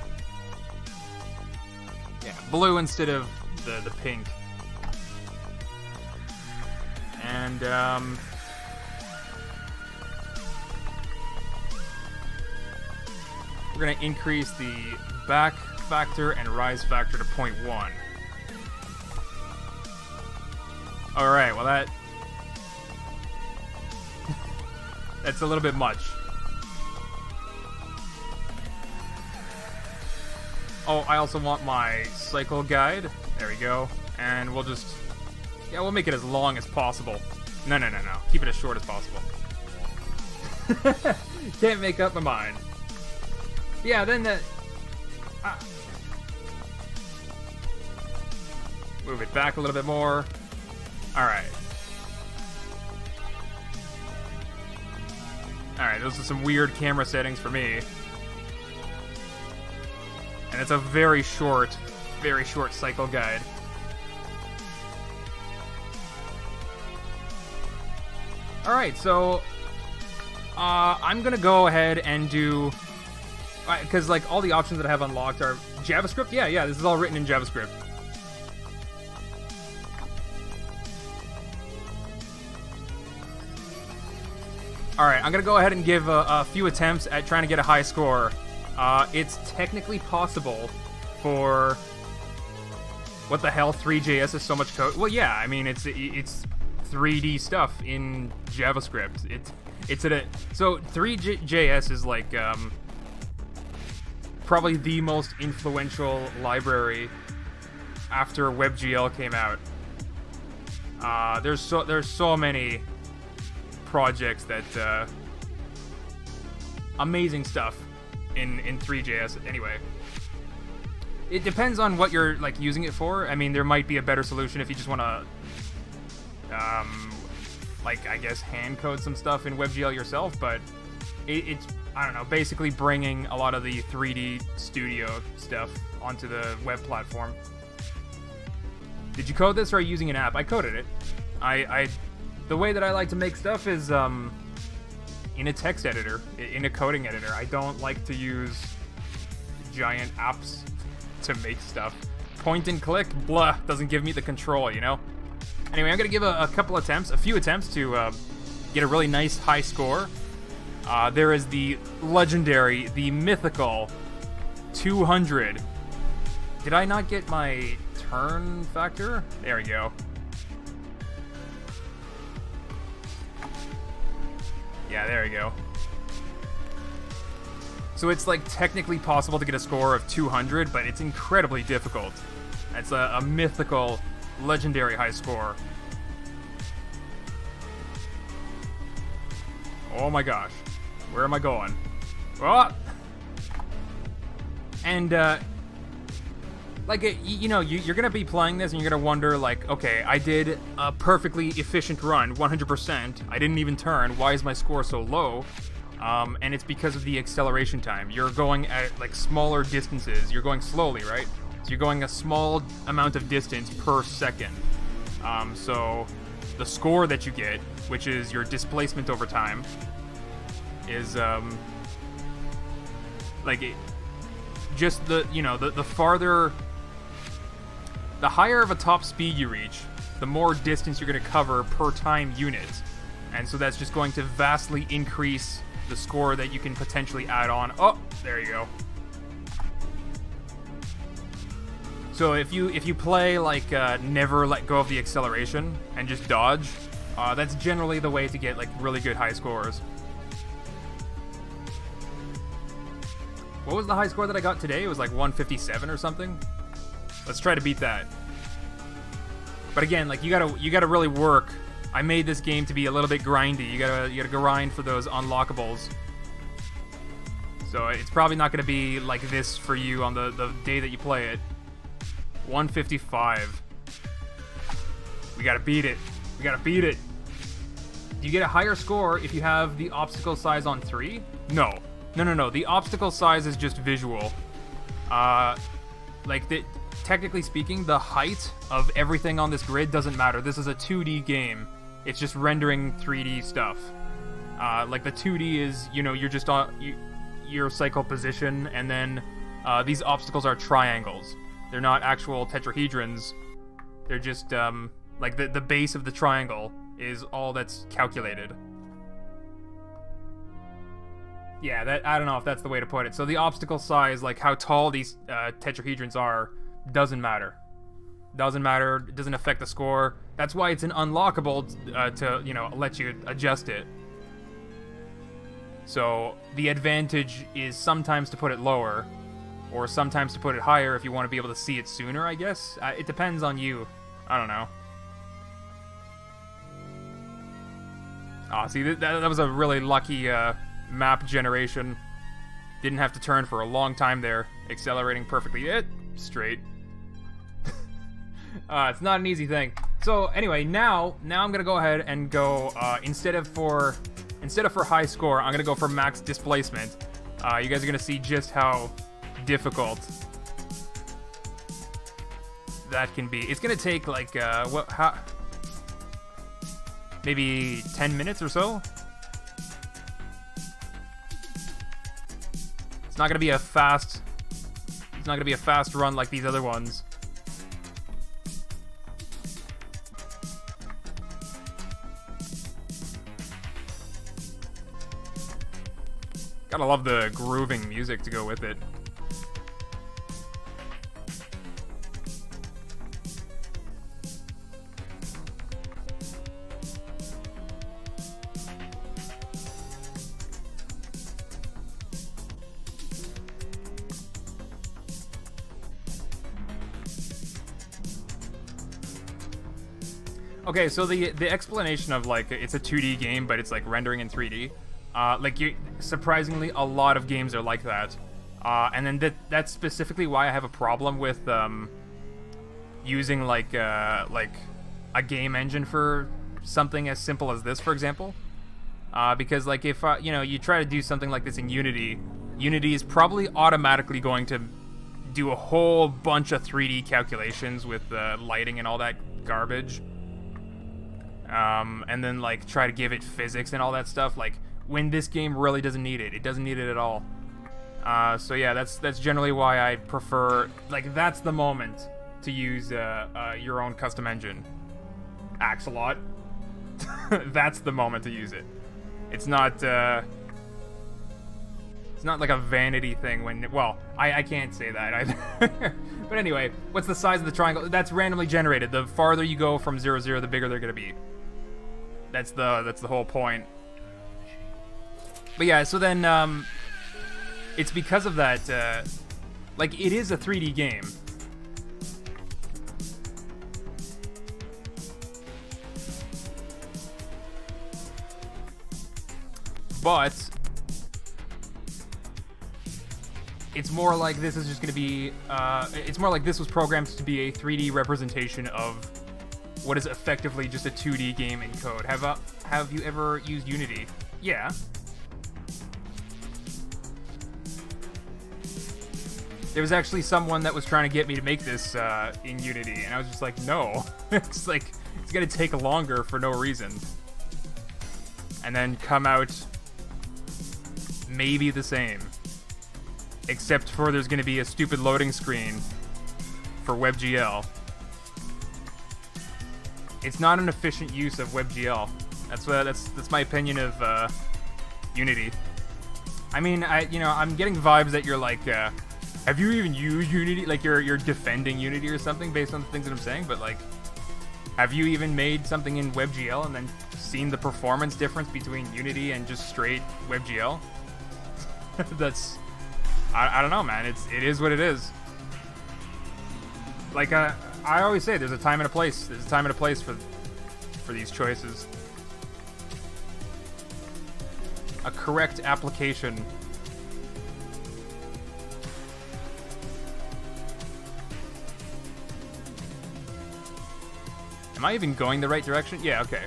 Yeah, blue instead of the pink. And we're gonna increase the back factor and rise factor to 0.1. Alright, well that's a little bit much. Oh, I also want my cycle guide. There we go. And we'll make it as long as possible. No. Keep it as short as possible. Can't make up my mind. Yeah, then move it back a little bit more. Alright. Alright, those are some weird camera settings for me. And it's a very short cycle guide. Alright, so I'm gonna go ahead and do, because like all the options that I have unlocked are JavaScript. Yeah, this is all written in JavaScript. Alright, I'm gonna go ahead and give a few attempts at trying to get a high score. It's technically possible for... What the hell? 3JS is so much code? Well, yeah, I mean, it's 3D stuff in JavaScript. So 3JS is like probably the most influential library after WebGL came out. There's so many projects that amazing stuff in 3JS. Anyway, it depends on what you're like using it for. I mean, there might be a better solution if you just want to like, I guess, hand code some stuff in WebGL yourself, but it's, I don't know, basically bringing a lot of the 3D Studio stuff onto the web platform. Did you code this, or are you using an app? I coded it. The way that I like to make stuff is, in a text editor, in a coding editor. I don't like to use giant apps to make stuff. Point and click, blah, doesn't give me the control, you know? Anyway, I'm gonna give a few attempts to get a really nice high score. There is the legendary, the mythical 200. Did I not get my turn factor? There we go. Yeah, there we go. So it's like technically possible to get a score of 200, but it's incredibly difficult. That's a mythical, legendary high score. Oh my gosh. Where am I going? Oh! And, like, you know, you're gonna be playing this and you're gonna wonder, like, okay, I did a perfectly efficient run, 100%. I didn't even turn. Why is my score so low? And it's because of the acceleration time. You're going at, like, smaller distances. You're going slowly, right? So you're going a small amount of distance per second. So the score that you get, which is your displacement over time, is, like, just the, you know, the farther, the higher of a top speed you reach, the more distance you're going to cover per time unit. And so that's just going to vastly increase the score that you can potentially add on. Oh, there you go. So if you play like never let go of the acceleration and just dodge, that's generally the way to get like really good high scores. What was the high score that I got today? It was like 157 or something. Let's try to beat that. But again, like you gotta really work. I made this game to be a little bit grindy. You gotta grind for those unlockables. So it's probably not gonna be like this for you on the day that you play it. 155. We gotta beat it. We gotta beat it. Do you get a higher score if you have the obstacle size on 3? No. No. The obstacle size is just visual. Technically speaking, the height of everything on this grid doesn't matter. This is a 2D game. It's just rendering 3D stuff. Like the 2D is, you know, you're just on your cycle position, and then these obstacles are triangles. They're not actual tetrahedrons. They're just like the base of the triangle is all that's calculated. Yeah, that, I don't know if that's the way to put it. So the obstacle size, like how tall these tetrahedrons are, doesn't matter. Doesn't matter. It doesn't affect the score. That's why it's an unlockable to, you know, let you adjust it. So the advantage is sometimes to put it lower, or sometimes to put it higher if you want to be able to see it sooner, I guess. It depends on you. I don't know. Ah, see, that was a really lucky map generation. Didn't have to turn for a long time there. Accelerating perfectly. Straight. It's not an easy thing. So anyway, now I'm gonna go ahead and go instead of for high score, I'm gonna go for max displacement. You guys are gonna see just how difficult that can be. It's gonna take like maybe 10 minutes or so. It's not gonna be a fast run like these other ones. Gotta love the grooving music to go with it. Okay, so the explanation of like it's a 2D game, but it's like rendering in 3D. Surprisingly, a lot of games are like that. And then that's specifically why I have a problem with using like a game engine for something as simple as this, for example. Because like if you know, you try to do something like this in Unity, Unity is probably automatically going to do a whole bunch of 3D calculations with lighting and all that garbage. And then like try to give it physics and all that stuff. Like when this game really doesn't need it. It doesn't need it at all. So yeah, that's generally why I prefer, like, that's the moment to use your own custom engine. Axolot. That's the moment to use it. It's not like a vanity thing when, well, I can't say that either. But anyway, what's the size of the triangle? That's randomly generated. The farther you go from 0, 0, the bigger they're gonna be. That's the whole point. But yeah, so then it's because of that, like, it is a 3D game. But it's more like this is just going to be, it's more like this was programmed to be a 3D representation of what is effectively just a 2D game in code. Have you ever used Unity? Yeah. There was actually someone that was trying to get me to make this in Unity, and I was just like, no. It's like, it's going to take longer for no reason. And then come out maybe the same. Except for there's going to be a stupid loading screen for WebGL. It's not an efficient use of WebGL. That's my opinion of Unity. I mean, I'm getting vibes that you're like, have you even used Unity? Like you're defending Unity or something based on the things that I'm saying, but like, have you even made something in WebGL and then seen the performance difference between Unity and just straight WebGL? That's, I don't know, man. It is what it is. Like I always say, there's a time and a place. There's a time and a place for these choices. A correct application. Am I even going the right direction? Yeah, okay.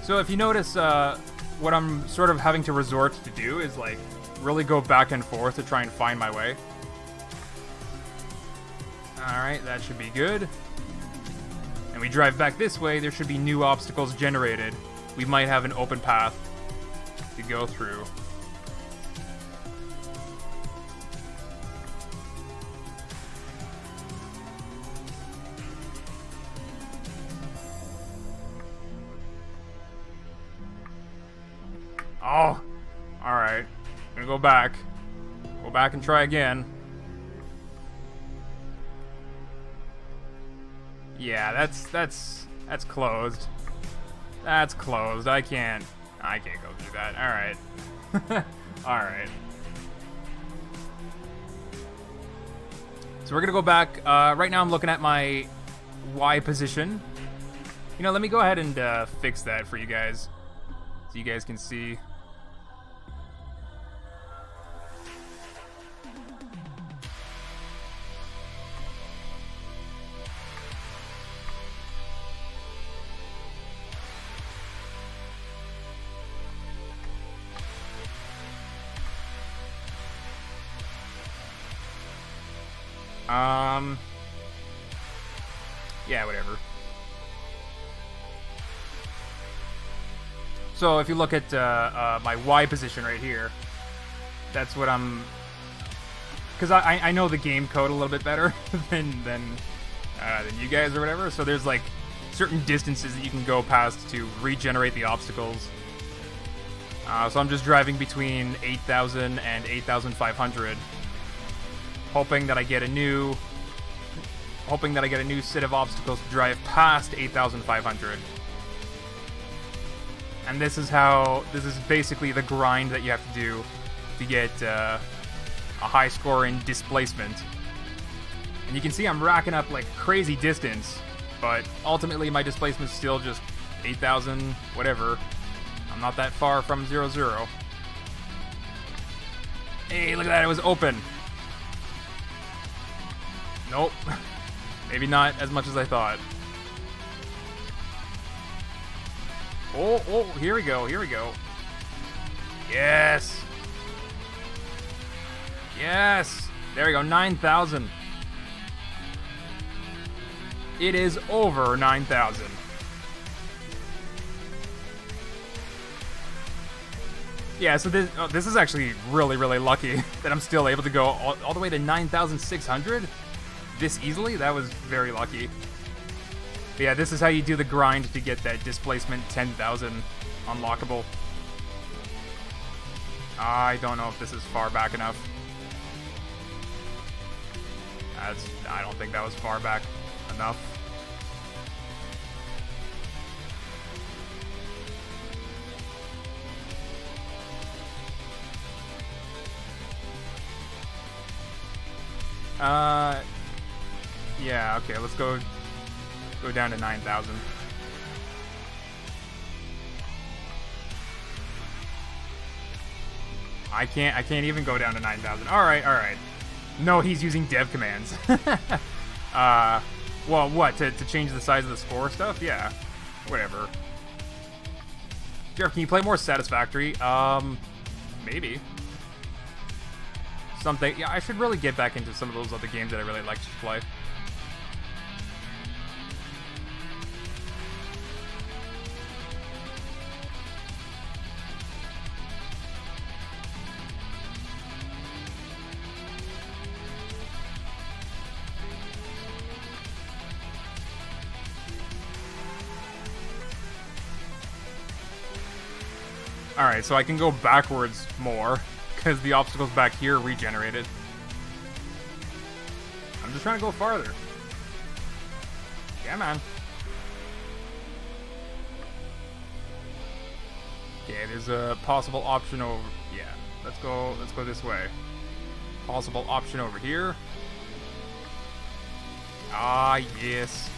So if you notice, what I'm sort of having to resort to do is like really go back and forth to try and find my way. Alright, that should be good. And we drive back this way, there should be new obstacles generated. We might have an open path to go through. Oh, alright. Gonna go back. Go back and try again. Yeah, that's closed. That's closed. I can't go through that. Alright. Alright. So we're gonna go back. Right now I'm looking at my Y position. You know, let me go ahead and fix that for you guys, so you guys can see. Yeah, whatever. So if you look at my Y position right here, that's what I'm... Because I know the game code a little bit better than you guys or whatever, so there's like certain distances that you can go past to regenerate the obstacles. So I'm just driving between 8,000 and 8,500. Hoping that I get a new set of obstacles to drive past 8,500. And this is basically the grind that you have to do to get a high score in displacement. And you can see I'm racking up like crazy distance, but ultimately my displacement's still just 8,000 whatever. I'm not that far from 0, 0. Hey, look at that, it was open. Nope. Maybe not as much as I thought. Oh, here we go, here we go. Yes! Yes! There we go, 9,000. It is over 9,000. Yeah, so this is actually really, really lucky that I'm still able to go all the way to 9,600 this easily. That was very lucky. But yeah, this is how you do the grind to get that displacement 10,000 unlockable. I don't know if this is far back enough. I don't think that was far back enough. Yeah, okay, let's go down to 9,000. I can't even go down to 9,000. Alright. No, he's using dev commands. Well, what, to change the size of the score stuff? Yeah, whatever. Durf, can you play more Satisfactory? Maybe. Something. Yeah, I should really get back into some of those other games that I really like to play. Alright, so I can go backwards more, because the obstacles back here regenerated. I'm just trying to go farther. Yeah, man. Okay, there's a possible option over... Yeah, let's go this way. Possible option over here. Ah, yes.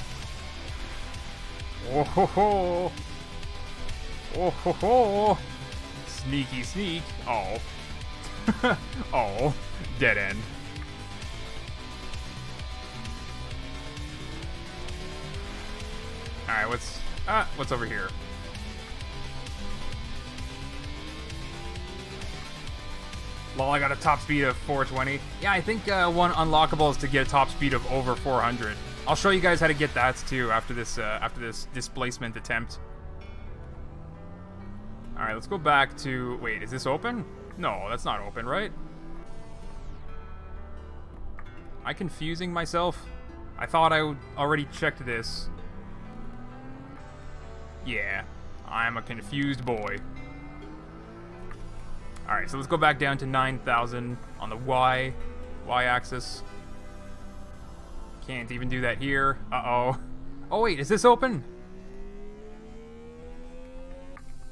Oh ho ho! Oh ho ho! Sneaky sneak. Oh. Oh. Dead end. Alright, what's over here? Lol, I got a top speed of 420. Yeah, I think one unlockable is to get a top speed of over 400. I'll show you guys how to get that too after this displacement attempt. Alright, let's go back to... Wait, is this open? No, that's not open, right? Am I confusing myself? I thought I already checked this. Yeah, I'm a confused boy. Alright, so let's go back down to 9,000 on the Y-axis. Can't even do that here. Uh-oh. Oh, wait, is this open?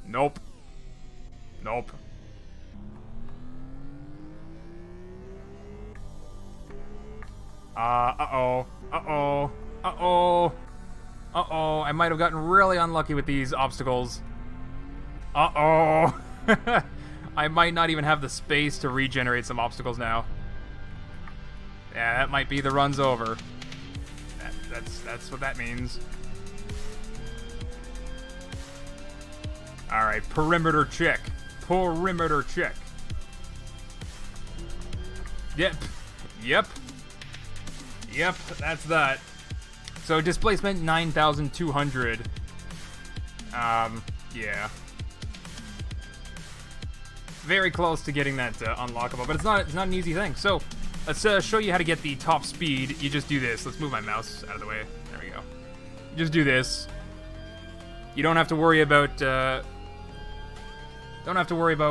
Nope. Nope. Uh-oh. Uh-oh. Uh-oh. Uh-oh. I might have gotten really unlucky with these obstacles. Uh-oh. I might not even have the space to regenerate some obstacles now. Yeah, that might be the run's over. That's what that means. Alright, perimeter check. Perimeter check. Yep. Yep. Yep, that's that. So displacement 9,200. Yeah. Very close to getting that unlockable, but it's not an easy thing. So let's show you how to get the top speed. You just do this. Let's move my mouse out of the way. There we go. You just do this. You don't have to worry about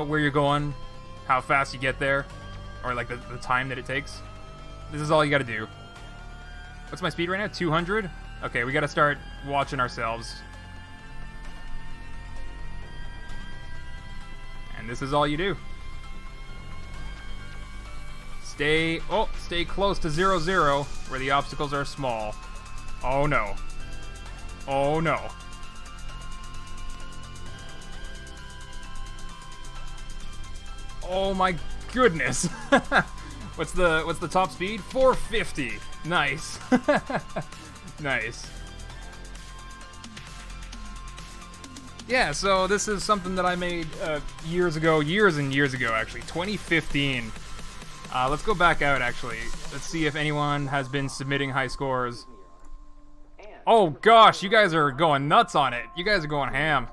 where you're going, how fast you get there, or like the time that it takes. This is all you gotta do. What's my speed right now? 200? Okay, we gotta start watching ourselves. And this is all you do. Stay close to 0-0, where the obstacles are small. Oh no. Oh no. Oh my goodness. What's the top speed? 450. Nice. Nice. Yeah, so this is something that I made years and years ago, actually. 2015. Let's go back out, actually. Let's see if anyone has been submitting high scores. Oh gosh, you guys are going nuts on it. You guys are going ham.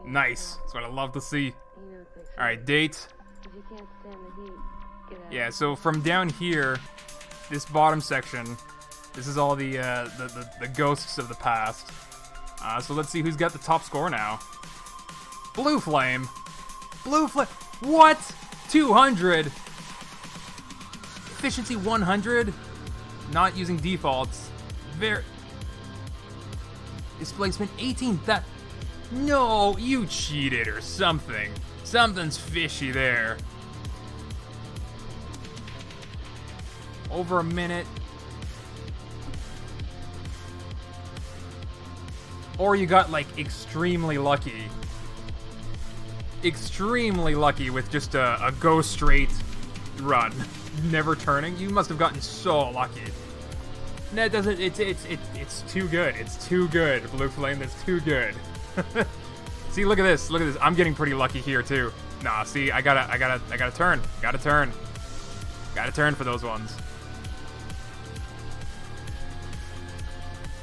Nice. That's what I love to see. Alright, date. If you can't stand the heat, get out. Yeah, so from down here, this bottom section, this is all the ghosts of the past. So let's see who's got the top score now. Blue Flame. Blue Flame. What? 200. Efficiency 100. Not using defaults. Displacement 18. That. No, you cheated or something. Something's fishy there. Over a minute. Or you got, like, extremely lucky. Extremely lucky with just a go straight run. Never turning. You must have gotten so lucky. That doesn't, it's too good. It's too good, Blue Flame, that's too good. See, look at this, look at this. I'm getting pretty lucky here too. Nah, see, I gotta turn. Gotta turn for those ones.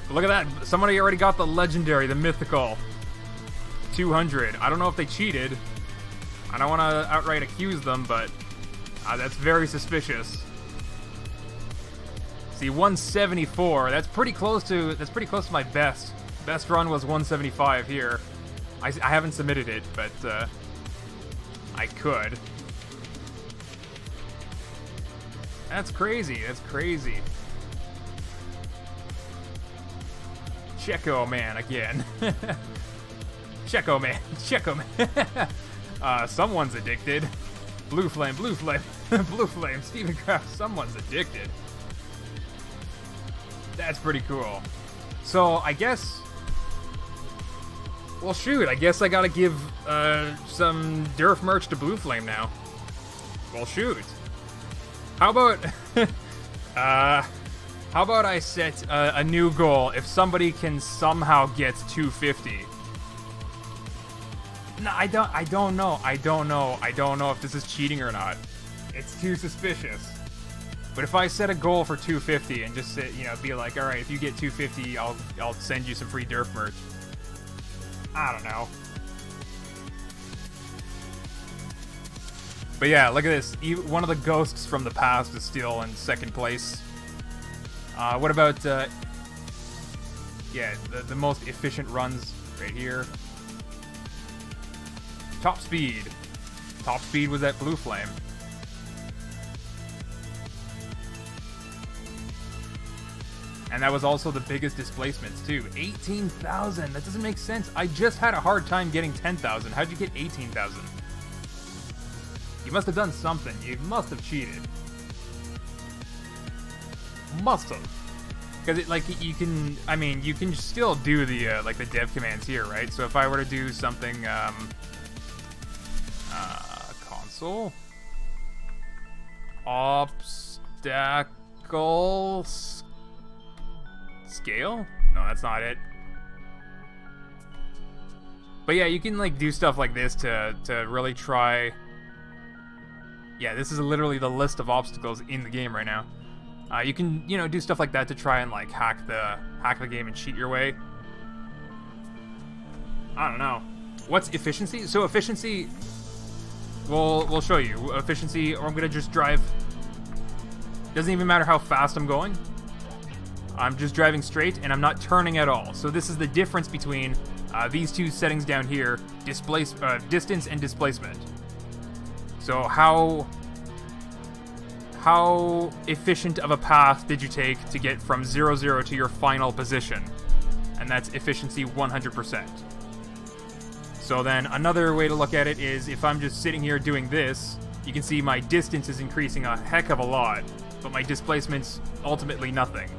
But look at that, somebody already got the legendary, the mythical 200. I don't know if they cheated. I don't want to outright accuse them, but that's very suspicious. See, 174. That's pretty close to my best. Best run was 175 here. I haven't submitted it, but I could. That's crazy. That's crazy. Checo Man again. Checo Man. Checo Man. Someone's addicted. Blue Flame. Blue Flame. Blue Flame. Steven Kraft. Someone's addicted. That's pretty cool. So, I guess... Well, shoot. I guess I gotta give some Durf merch to Blue Flame now. Well, shoot. How about... how about I set a new goal if somebody can somehow get 250? No, I don't know. I don't know if this is cheating or not. It's too suspicious. But if I set a goal for 250 and just sit, be like, all right, if you get 250, I'll send you some free Durf merch. I don't know. But yeah, look at this. One of the ghosts from the past is still in second place. What about, yeah, the most efficient runs right here. Top speed. Top speed was at Blue Flame. And that was also the biggest displacements too. 18,000. That doesn't make sense. I just had a hard time getting 10,000. How'd you get 18,000? You must have done something. You must have cheated. Must have. Because you can, I mean, you can still do the like the dev commands here, right? So if I were to do something, console obstacle scale? No, that's not it. But yeah, you can like do stuff like this to really try. Yeah, this is literally the list of obstacles in the game right now. You can, do stuff like that to try and like hack the game and cheat your way. I don't know. What's efficiency? So efficiency, we'll show you. Efficiency, or I'm gonna just drive. Doesn't even matter how fast I'm going. I'm just driving straight and I'm not turning at all. So this is the difference between these two settings down here, distance and displacement. So how efficient of a path did you take to get from 0-0 to your final position? And that's efficiency 100%. So then another way to look at it is if I'm just sitting here doing this, you can see my distance is increasing a heck of a lot, but my displacement's ultimately nothing.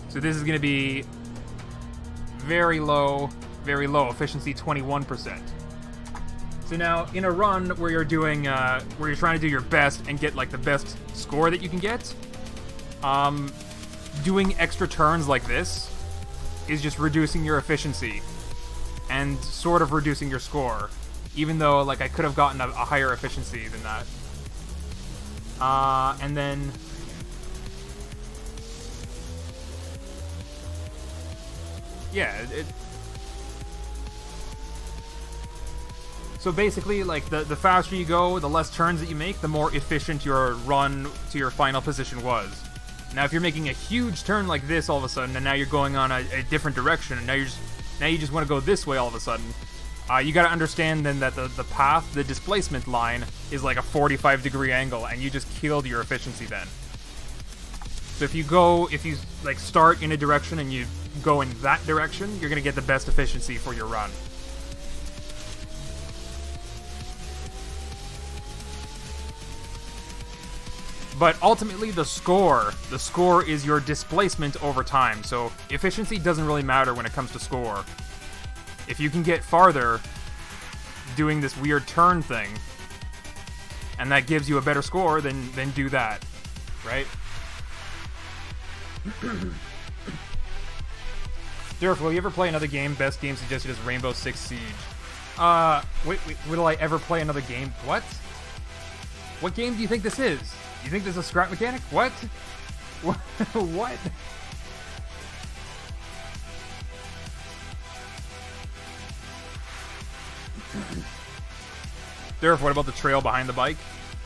So this is going to be very low, efficiency 21%. So now in a run where you're doing, where you're trying to do your best and get like the best score that you can get, doing extra turns like this is just reducing your efficiency and sort of reducing your score, even though like I could have gotten a higher efficiency than that. And then Yeah, so basically, like, the faster you go, the less turns that you make, the more efficient your run to your final position was. Now, if you're making a huge turn like this all of a sudden, and now you're going on a different direction, and now you just want to go this way all of a sudden, you gotta understand then that the path, the displacement line, is like a 45-degree angle, and you just killed your efficiency then. So if you like start in a direction and you go in that direction, you're gonna get the best efficiency for your run. But ultimately, the score is your displacement over time. So efficiency doesn't really matter when it comes to score. If you can get farther doing this weird turn thing, and that gives you a better score, then do that, right? Durf, will you ever play another game? Best game suggested is Rainbow Six Siege. Wait, will I ever play another game? What? What game do you think this is? You think this is a scrap mechanic? What? What? Durf, what about the trail behind the bike?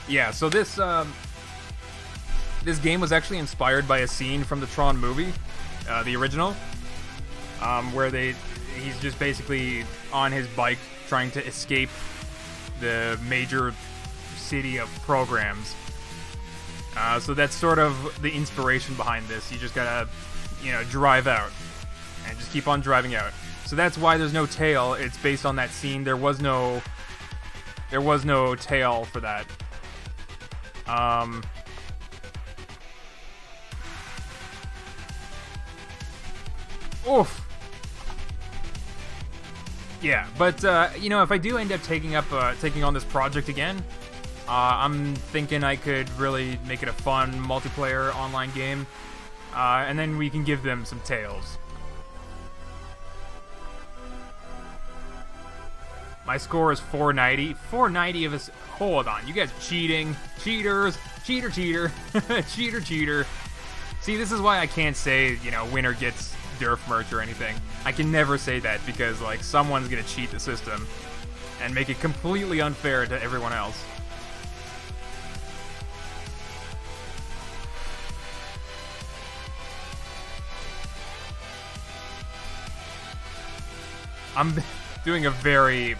Yeah, so this game was actually inspired by a scene from the Tron movie, the original, where he's just basically on his bike trying to escape the major city of programs. So that's sort of the inspiration behind this. You just gotta, drive out and just keep on driving out. So that's why there's no tail. It's based on that scene. There was no tail for that. Oof. Yeah, but if I do end up taking on this project again, I'm thinking I could really make it a fun multiplayer online game, and then we can give them some tails. My score is 490. 490 of us. Hold on, you guys cheating, cheaters, cheater, cheater. See, this is why I can't say winner gets Durf merch or anything. I can never say that because someone's gonna cheat the system and make it completely unfair to everyone else. I'm doing a very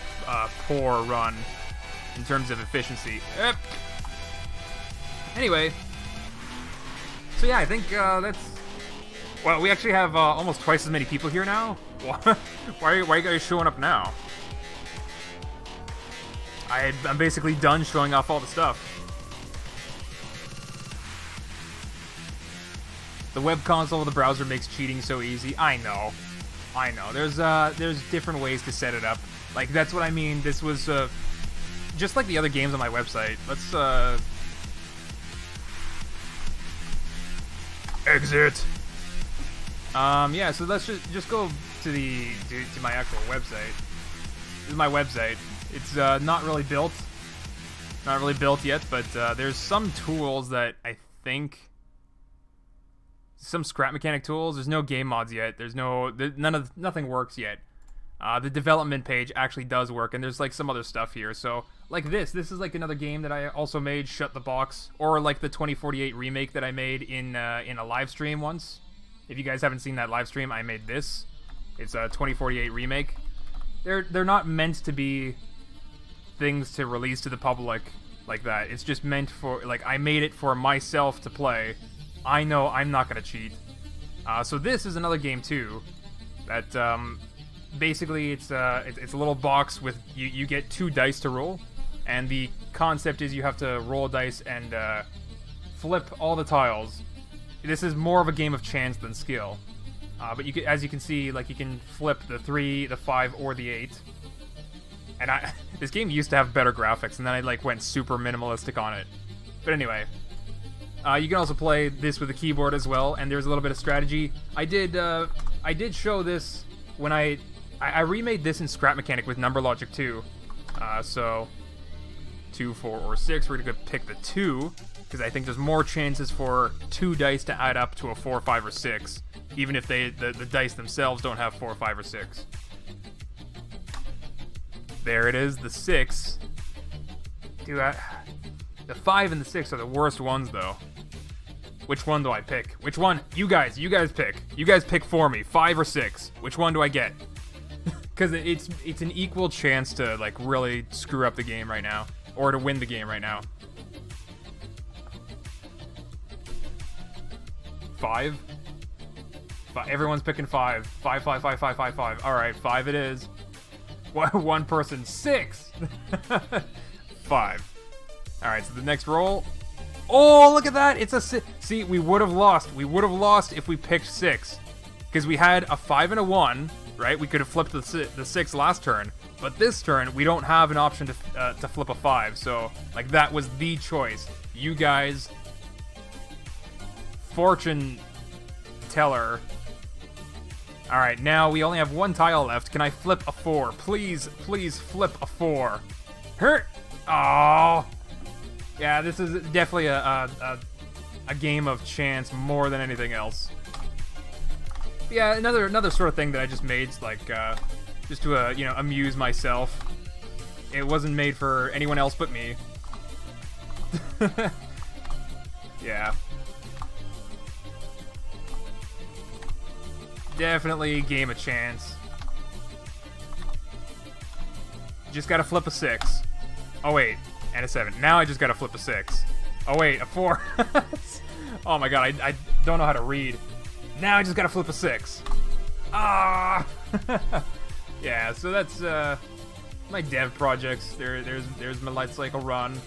poor run in terms of efficiency. Anyway, so yeah, I think that's... Well, we actually have almost twice as many people here now. Why are you guys showing up now? I'm basically done showing off all the stuff. The web console of the browser makes cheating so easy. I know. There's different ways to set it up. That's what I mean. This was just like the other games on my website. Let's exit. Yeah, so let's just go to my actual website. This is my website. It's not really built yet, but there's some tools that I think, some scrap mechanic tools. There's no game mods yet. Nothing works yet. The development page actually does work, and there's some other stuff here. So this is another game that I also made, Shut the Box, or the 2048 remake that I made in a live stream once. If you guys haven't seen that live stream, I made this. It's a 2048 remake. They're not meant to be things to release to the public like that. It's just meant for I made it for myself to play. I know I'm not gonna cheat. So this is another game too. That basically it's a little box with you get 2 dice to roll, and the concept is you have to roll dice and flip all the tiles. This is more of a game of chance than skill. But as you can see, you can flip the 3, the 5, or the 8. And this game used to have better graphics, and then I went super minimalistic on it. But anyway, you can also play this with a keyboard as well, and there's a little bit of strategy. I did show this when I remade this in Scrap Mechanic with Number Logic 2. So 2, 4, or 6. We're gonna go pick the 2, because I think there's more chances for 2 dice to add up to a 4, 5, or 6, even if the dice themselves don't have 4, 5, or 6. There it is, the 6. Dude, the 5 and the 6 are the worst ones, though. Which one do I pick? Which one? You guys pick. You guys pick for me. 5 or 6. Which one do I get? Because it's an equal chance to, like, really screw up the game right now. Or to win the game right now. 5? Everyone's picking 5. 5, 5, 5, 5, 5, 5. Alright, 5 it is. One person. 6! 5. Alright, so the next roll... Oh, look at that! It's a 6. See, we would have lost. We would have lost if we picked 6. Because we had a 5 and a 1, right? We could have flipped the 6 last turn. But this turn, we don't have an option to flip a 5. So, like, that was the choice. You guys... Fortune teller. Alright, now we only have 1 tile left. Can I flip a 4? Please, please flip a 4. Hurt! Oh. Yeah, this is definitely a game of chance more than anything else. Yeah, another sort of thing that I just made, like, just to, you know, amuse myself. It wasn't made for anyone else but me. Yeah. Definitely game of chance. Just gotta flip a 6. Oh, wait. And a 7. Now I just gotta flip a 6. Oh, wait. A 4. Oh, my God. I don't know how to read. Now I just gotta flip a 6. Ah! Yeah, so that's my dev projects. There's my LightCycle Run.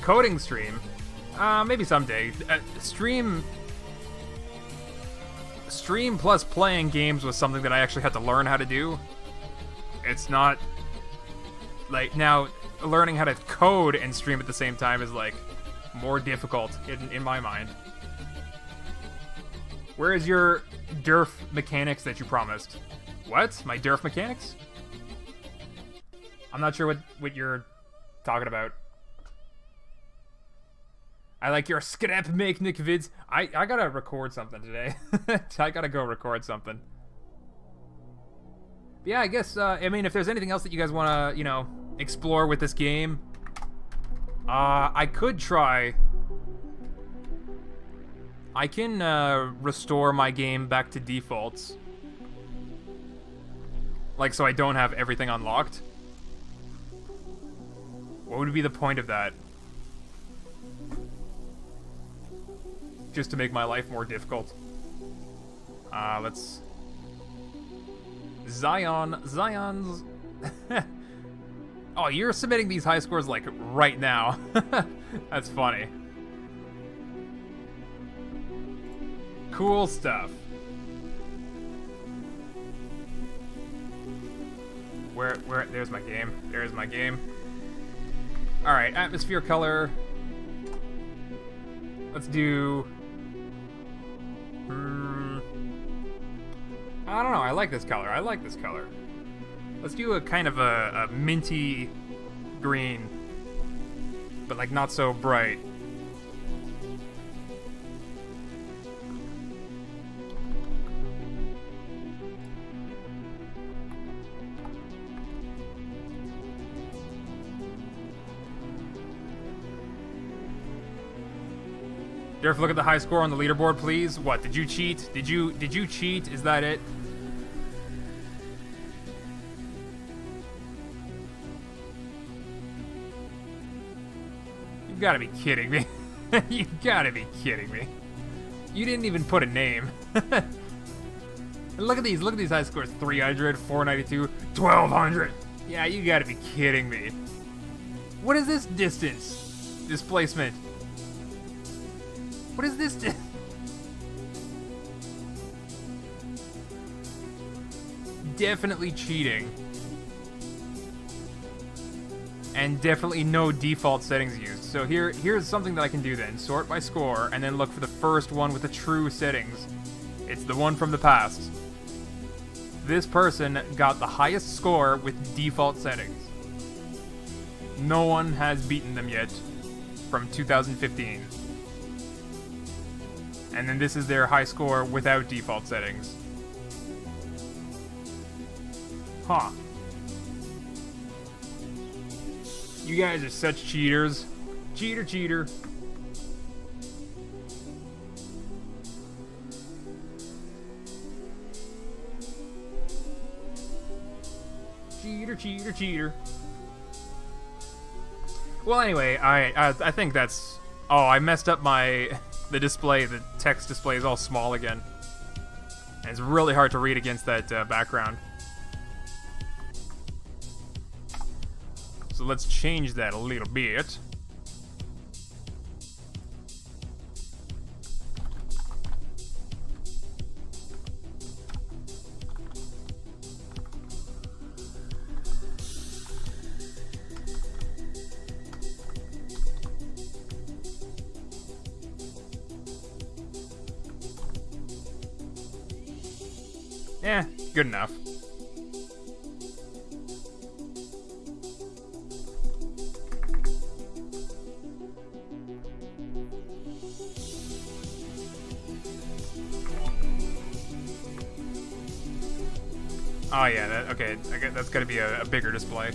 Coding stream. Maybe someday. Stream plus playing games was something that I actually had to learn how to do. It's not... Like, now, learning how to code and stream at the same time is, like, more difficult in my mind. Where is your Durf mechanics that you promised? What? My Durf mechanics? I'm not sure what you're talking about. I like your scrap make Nick vids. I gotta record something today. I gotta go record something. But yeah, I guess, I mean, if there's anything else that you guys wanna, you know, explore with this game, I could try... I can, restore my game back to defaults. Like, so I don't have everything unlocked. What would be the point of that? Just to make my life more difficult. Let's... Zion's... Oh, you're submitting these high scores, like, right now. That's funny. Cool stuff. Where, there's my game. There's my game. Alright, atmosphere color. Let's do... I don't know, I like this color. I like this color. Let's do a kind of a minty green. But, like, not so bright. Durf, look at the high score on the leaderboard, please. What, did you cheat? Did you cheat? Is that it? You've gotta be kidding me. You've gotta be kidding me. You didn't even put a name. Look at these high scores. 300, 492, 1200. Yeah, you gotta be kidding me. What is this distance? Displacement. What is this? Definitely cheating. And definitely no default settings used. So here's something that I can do then. Sort by score, and then look for the first one with the true settings. It's the one from the past. This person got the highest score with default settings. No one has beaten them yet from 2015. And then this is their high score without default settings. Huh. You guys are such cheaters. Cheater, cheater. Cheater, cheater, cheater. Well, anyway, I think that's... Oh, I messed up the display. The text display is all small again. And it's really hard to read against that background. So let's change that a little bit. Eh, good enough. Oh yeah, okay, that's gotta be a bigger display.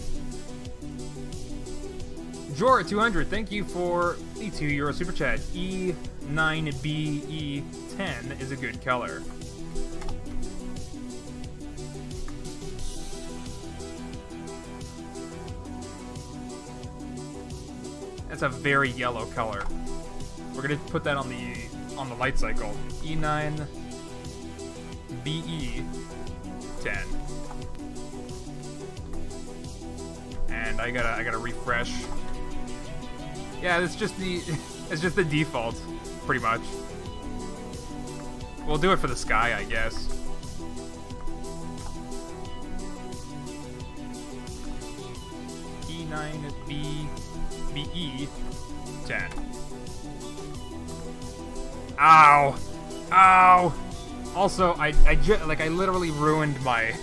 Jora200, thank you for the €2 super chat. E9BE10 is a good color. That's a very yellow color. We're gonna put that on the light cycle. E9BE10. And I gotta refresh. Yeah, it's just the default, pretty much. We'll do it for the sky, I guess. E9BE10. Ow! Ow! Also, I literally ruined my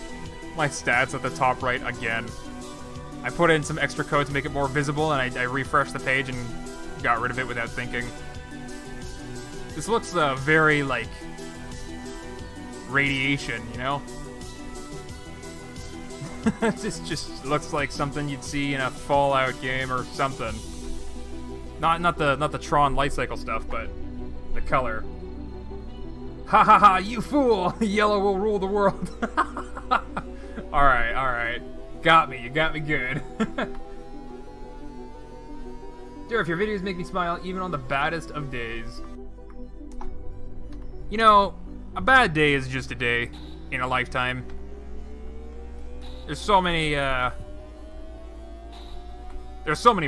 stats at the top right again. I put in some extra code to make it more visible, and I refreshed the page and got rid of it without thinking. This looks very, like, radiation, you know? This just looks like something you'd see in a Fallout game or something. Not the Tron LightCycle stuff, but the color. Ha ha ha! You fool! Yellow will rule the world. All right. Got me. You got me good. Durf, your videos make me smile even on the baddest of days. You know, a bad day is just a day in a lifetime. There's so many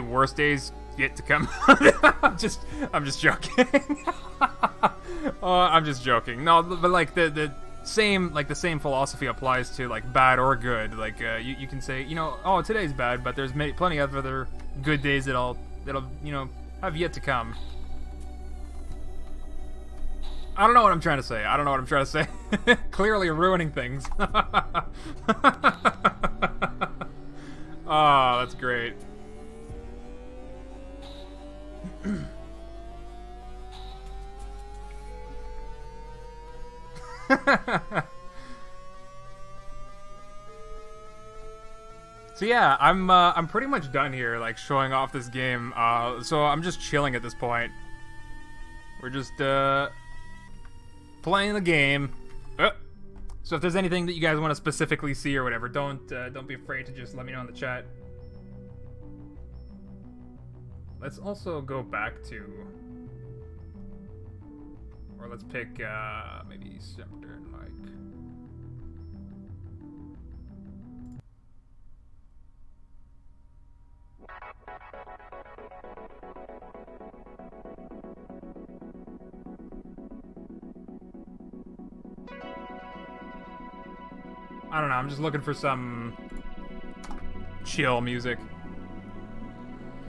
worse days yet to come. I'm just joking. I'm just joking. No, but like the same philosophy applies to like bad or good. Like you can say, you know, oh, today's bad, but there's plenty of other good days that'll you know have yet to come. I don't know what I'm trying to say. Clearly ruining things. Oh, that's great. So yeah, I'm pretty much done here, like showing off this game. So I'm just chilling at this point. We're just playing the game. So if there's anything that you guys want to specifically see or whatever, don't be afraid to just let me know in the chat. Let's also go back to, or let's pick maybe Scepter and Hike. I don't know, I'm just looking for some chill music.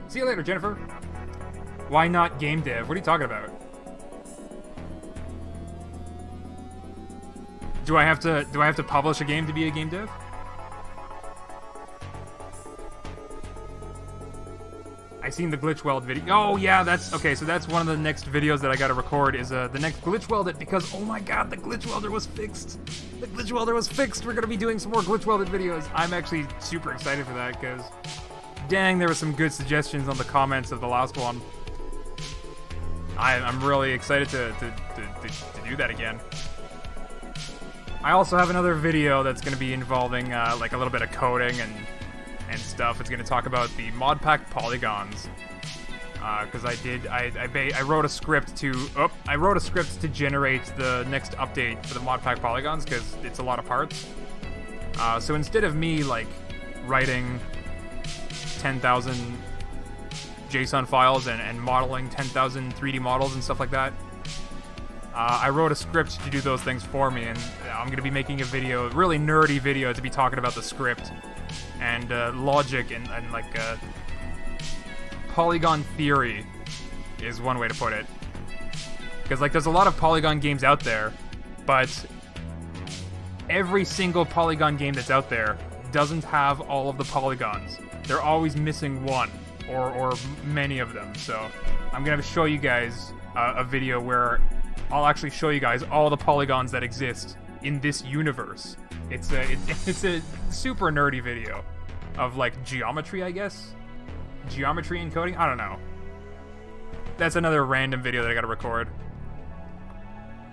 See you later, Jennifer. Why not game dev? What are you talking about? Do I have to publish a game to be a game dev? I seen the glitch weld video. Oh yeah, that's okay. So that's one of the next videos that I gotta record. Is the next glitch welded, because oh my god, the glitch welder was fixed. The glitch welder was fixed. We're gonna be doing some more glitch welded videos. I'm actually super excited for that because, dang, there were some good suggestions on the comments of the last one. I'm really excited to do that again. I also have another video that's gonna be involving like a little bit of coding and stuff. It's going to talk about the mod pack polygons, because I wrote a script to generate the next update for the mod pack polygons, because it's a lot of parts. So instead of me like writing 10,000 JSON files and modeling 10,000 3D models and stuff like that, I wrote a script to do those things for me, and I'm going to be making a video, really nerdy video, to be talking about the script and logic and like polygon theory is one way to put it. Because like there's a lot of polygon games out there, but every single polygon game that's out there doesn't have all of the polygons. They're always missing one or many of them. So I'm gonna show you guys a video where I'll actually show you guys all the polygons that exist in this universe. It's a super nerdy video of like geometry, I guess. Geometry encoding? I don't know. That's another random video that I gotta record.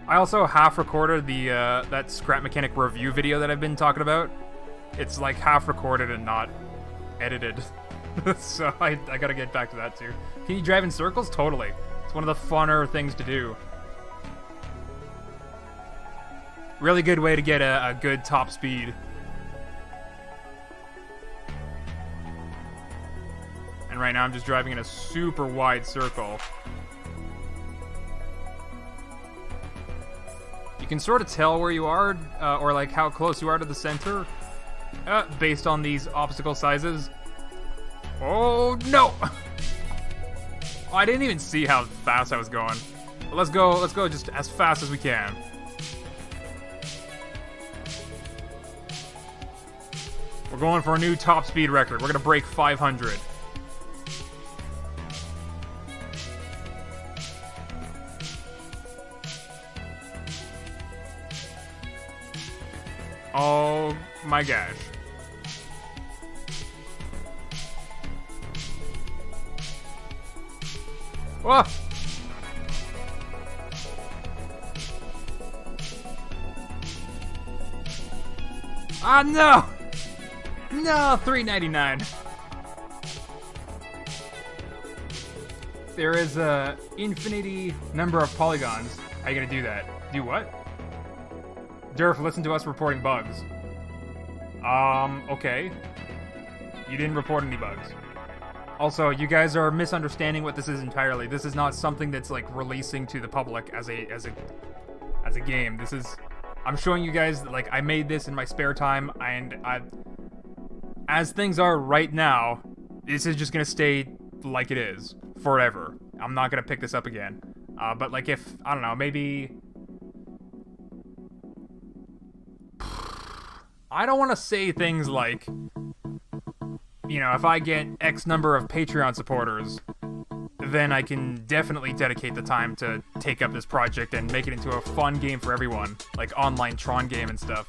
I also half recorded the that scrap mechanic review video that I've been talking about. It's like half recorded and not edited. So I gotta get back to that too. Can you drive in circles? Totally. It's one of the funner things to do. Really good way to get a good top speed. And right now I'm just driving in a super wide circle. You can sort of tell where you are, or like how close you are to the center, based on these obstacle sizes. Oh no! Oh, I didn't even see how fast I was going. But let's go just as fast as we can. We're going for a new top speed record. We're gonna break 500. Oh my gosh. Whoa! Ah, no! No, $3.99. There is a infinity number of polygons. How are you gonna do that? Do what? Durf, listen to us reporting bugs. Okay. You didn't report any bugs. Also, you guys are misunderstanding what this is entirely. This is not something that's like releasing to the public as a game. This is, I'm showing you guys, like, I made this in my spare time, and as things are right now, this is just gonna stay like it is forever. I'm not gonna pick this up again. But like if, I don't know, maybe, I don't want to say things like, you know, if I get X number of Patreon supporters, then I can definitely dedicate the time to take up this project and make it into a fun game for everyone, like online Tron Game and stuff.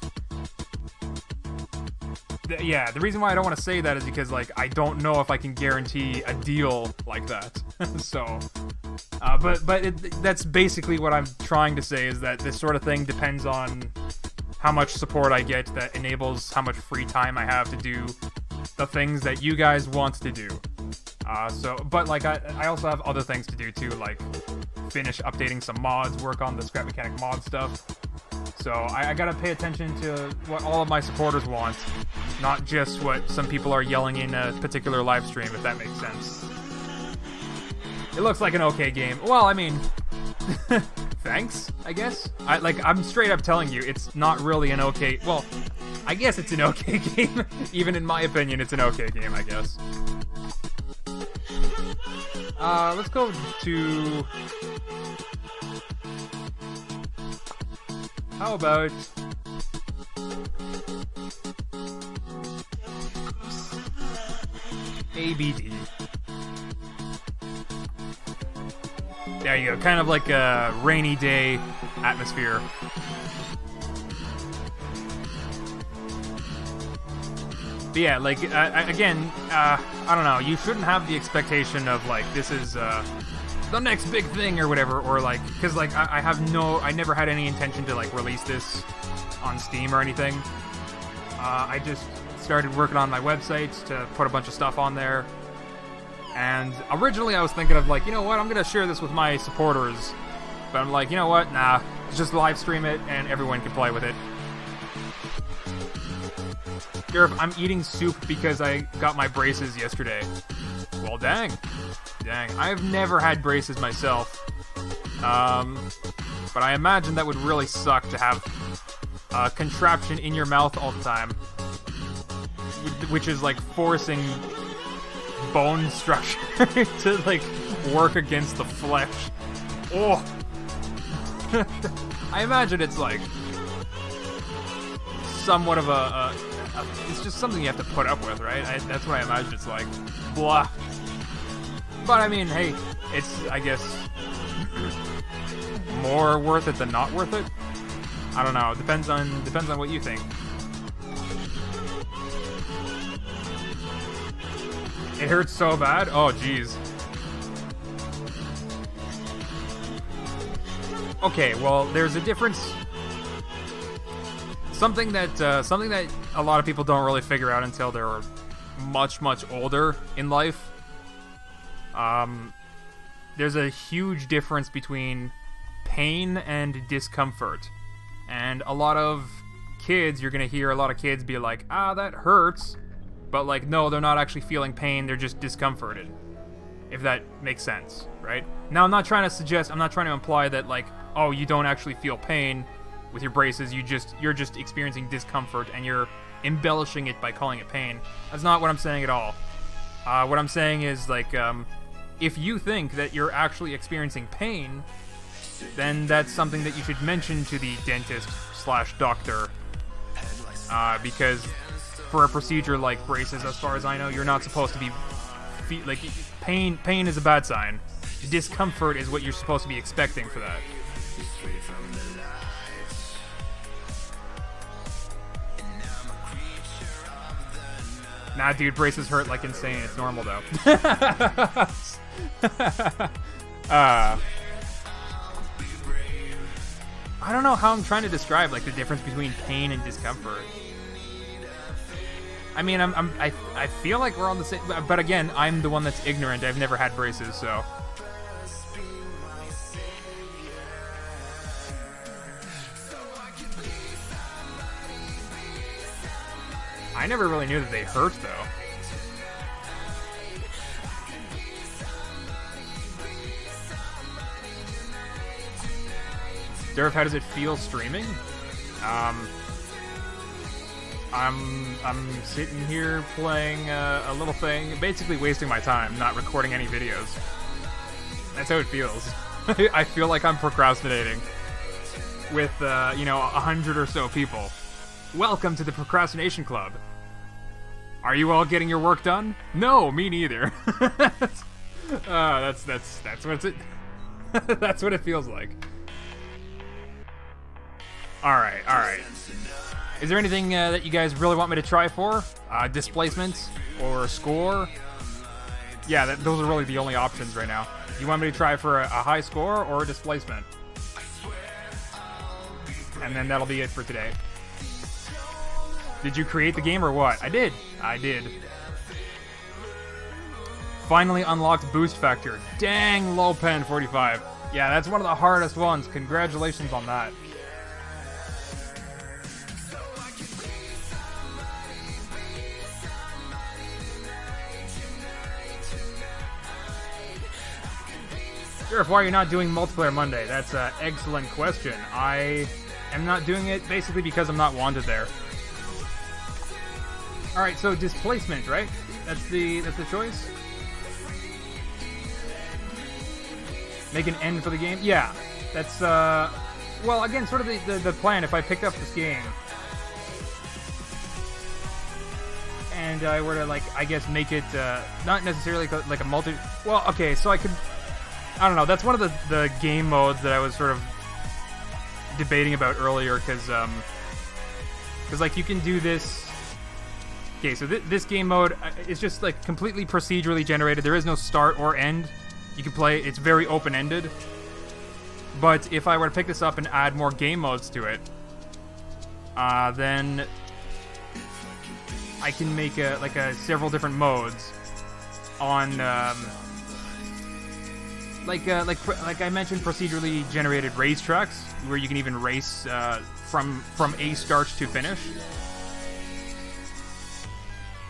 Yeah, the reason why I don't want to say that is because, like, I don't know if I can guarantee a deal like that. So, that's basically what I'm trying to say, is that this sort of thing depends on how much support I get that enables how much free time I have to do the things that you guys want to do. But like, I also have other things to do too, like finish updating some mods, work on the scrap mechanic mod stuff. So I gotta pay attention to what all of my supporters want, not just what some people are yelling in a particular live stream, if that makes sense. It looks like an okay game. Well, I mean, thanks, I guess. I'm straight up telling you, it's not really an okay... Well, I guess it's an okay game. Even in my opinion, it's an okay game, I guess. Let's go to... How about ABD. There you go, kind of like a rainy day atmosphere. But yeah, like, again, I don't know, you shouldn't have the expectation of, like, this is, the next big thing or whatever, or, like, because, like, I never had any intention to, like, release this on Steam or anything. I just started working on my website to put a bunch of stuff on there. And originally I was thinking of, like, you know what, I'm going to share this with my supporters. But I'm like, you know what, nah, just live stream it and everyone can play with it. Durf, I'm eating soup because I got my braces yesterday. Well, dang. I've never had braces myself. But I imagine that would really suck to have a contraption in your mouth all the time. Which is, like, forcing bone structure to, like, work against the flesh. Oh! I imagine it's, like, somewhat of it's just something you have to put up with, right? That's what I imagine it's like. Blah. But, I mean, hey, it's, I guess, more worth it than not worth it? I don't know. Depends on what you think. It hurts so bad? Oh, jeez. Okay, well, there's a difference. Something that a lot of people don't really figure out until they're much, much older in life. There's a huge difference between pain and discomfort. And a lot of kids, you're gonna hear a lot of kids be like, ah, that hurts. But, like, no, they're not actually feeling pain, they're just discomforted. If that makes sense, right? Now, I'm not trying to imply that, like, oh, you don't actually feel pain with your braces, you're just experiencing discomfort and you're embellishing it by calling it pain. That's not what I'm saying at all. What I'm saying is, like, if you think that you're actually experiencing pain, then that's something that you should mention to the dentist/doctor. Because for a procedure like braces, as far as I know, you're not supposed to be like, pain is a bad sign. Discomfort is what you're supposed to be expecting for that. Nah, dude, braces hurt like insane. It's normal, though. I don't know how I'm trying to describe, like, the difference between pain and discomfort. I mean, I feel like we're on the same, but again, I'm the one that's ignorant. I've never had braces, so. I never really knew that they hurt, though. Durf, how does it feel streaming? I'm sitting here playing a little thing, basically wasting my time, not recording any videos. That's how it feels. I feel like I'm procrastinating with, 100 or so people. Welcome to the Procrastination Club. Are you all getting your work done? No, me neither. That's what it. That's what it feels like. All right. Is there anything that you guys really want me to try for? Displacement or score? Yeah, those are really the only options right now. You want me to try for a high score or a displacement? And then that'll be it for today. Did you create the game or what? I did. Finally unlocked boost factor. Dang, Lopen 45. Yeah, that's one of the hardest ones. Congratulations on that. Durf, why are you not doing multiplayer Monday? That's an excellent question. I am not doing it basically because I'm not wanted there. Alright, so displacement, right? That's the choice? Make an end for the game? Yeah. That's, well, again, sort of the plan. If I picked up this game and I were to, like, I guess make it not necessarily like a multi... Well, okay, so I could... I don't know, that's one of the game modes that I was sort of debating about earlier, because like, you can do this... Okay, so this game mode, it's just, like, completely procedurally generated. There is no start or end. You can play... It's very open-ended. But if I were to pick this up and add more game modes to it, then I can make several different modes on like I mentioned, procedurally generated racetracks where you can even race from a start to finish,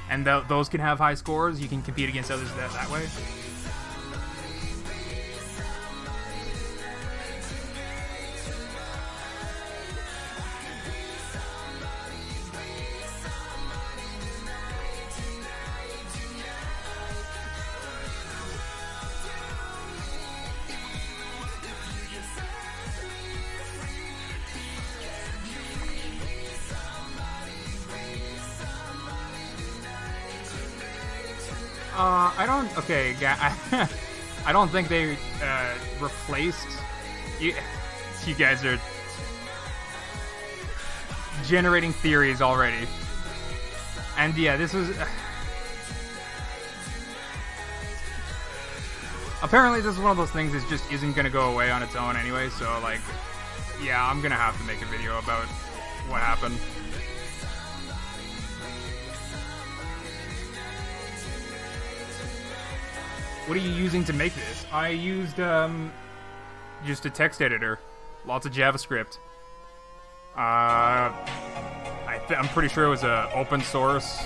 and those can have high scores. You can compete against others that way. I don't... Okay, I don't think they replaced... You guys are generating theories already. And yeah, this was... Apparently this is one of those things that just isn't going to go away on its own anyway, so, like, yeah, I'm going to have to make a video about what happened. What are you using to make this? I used, just a text editor. Lots of JavaScript. I'm pretty sure it was a open source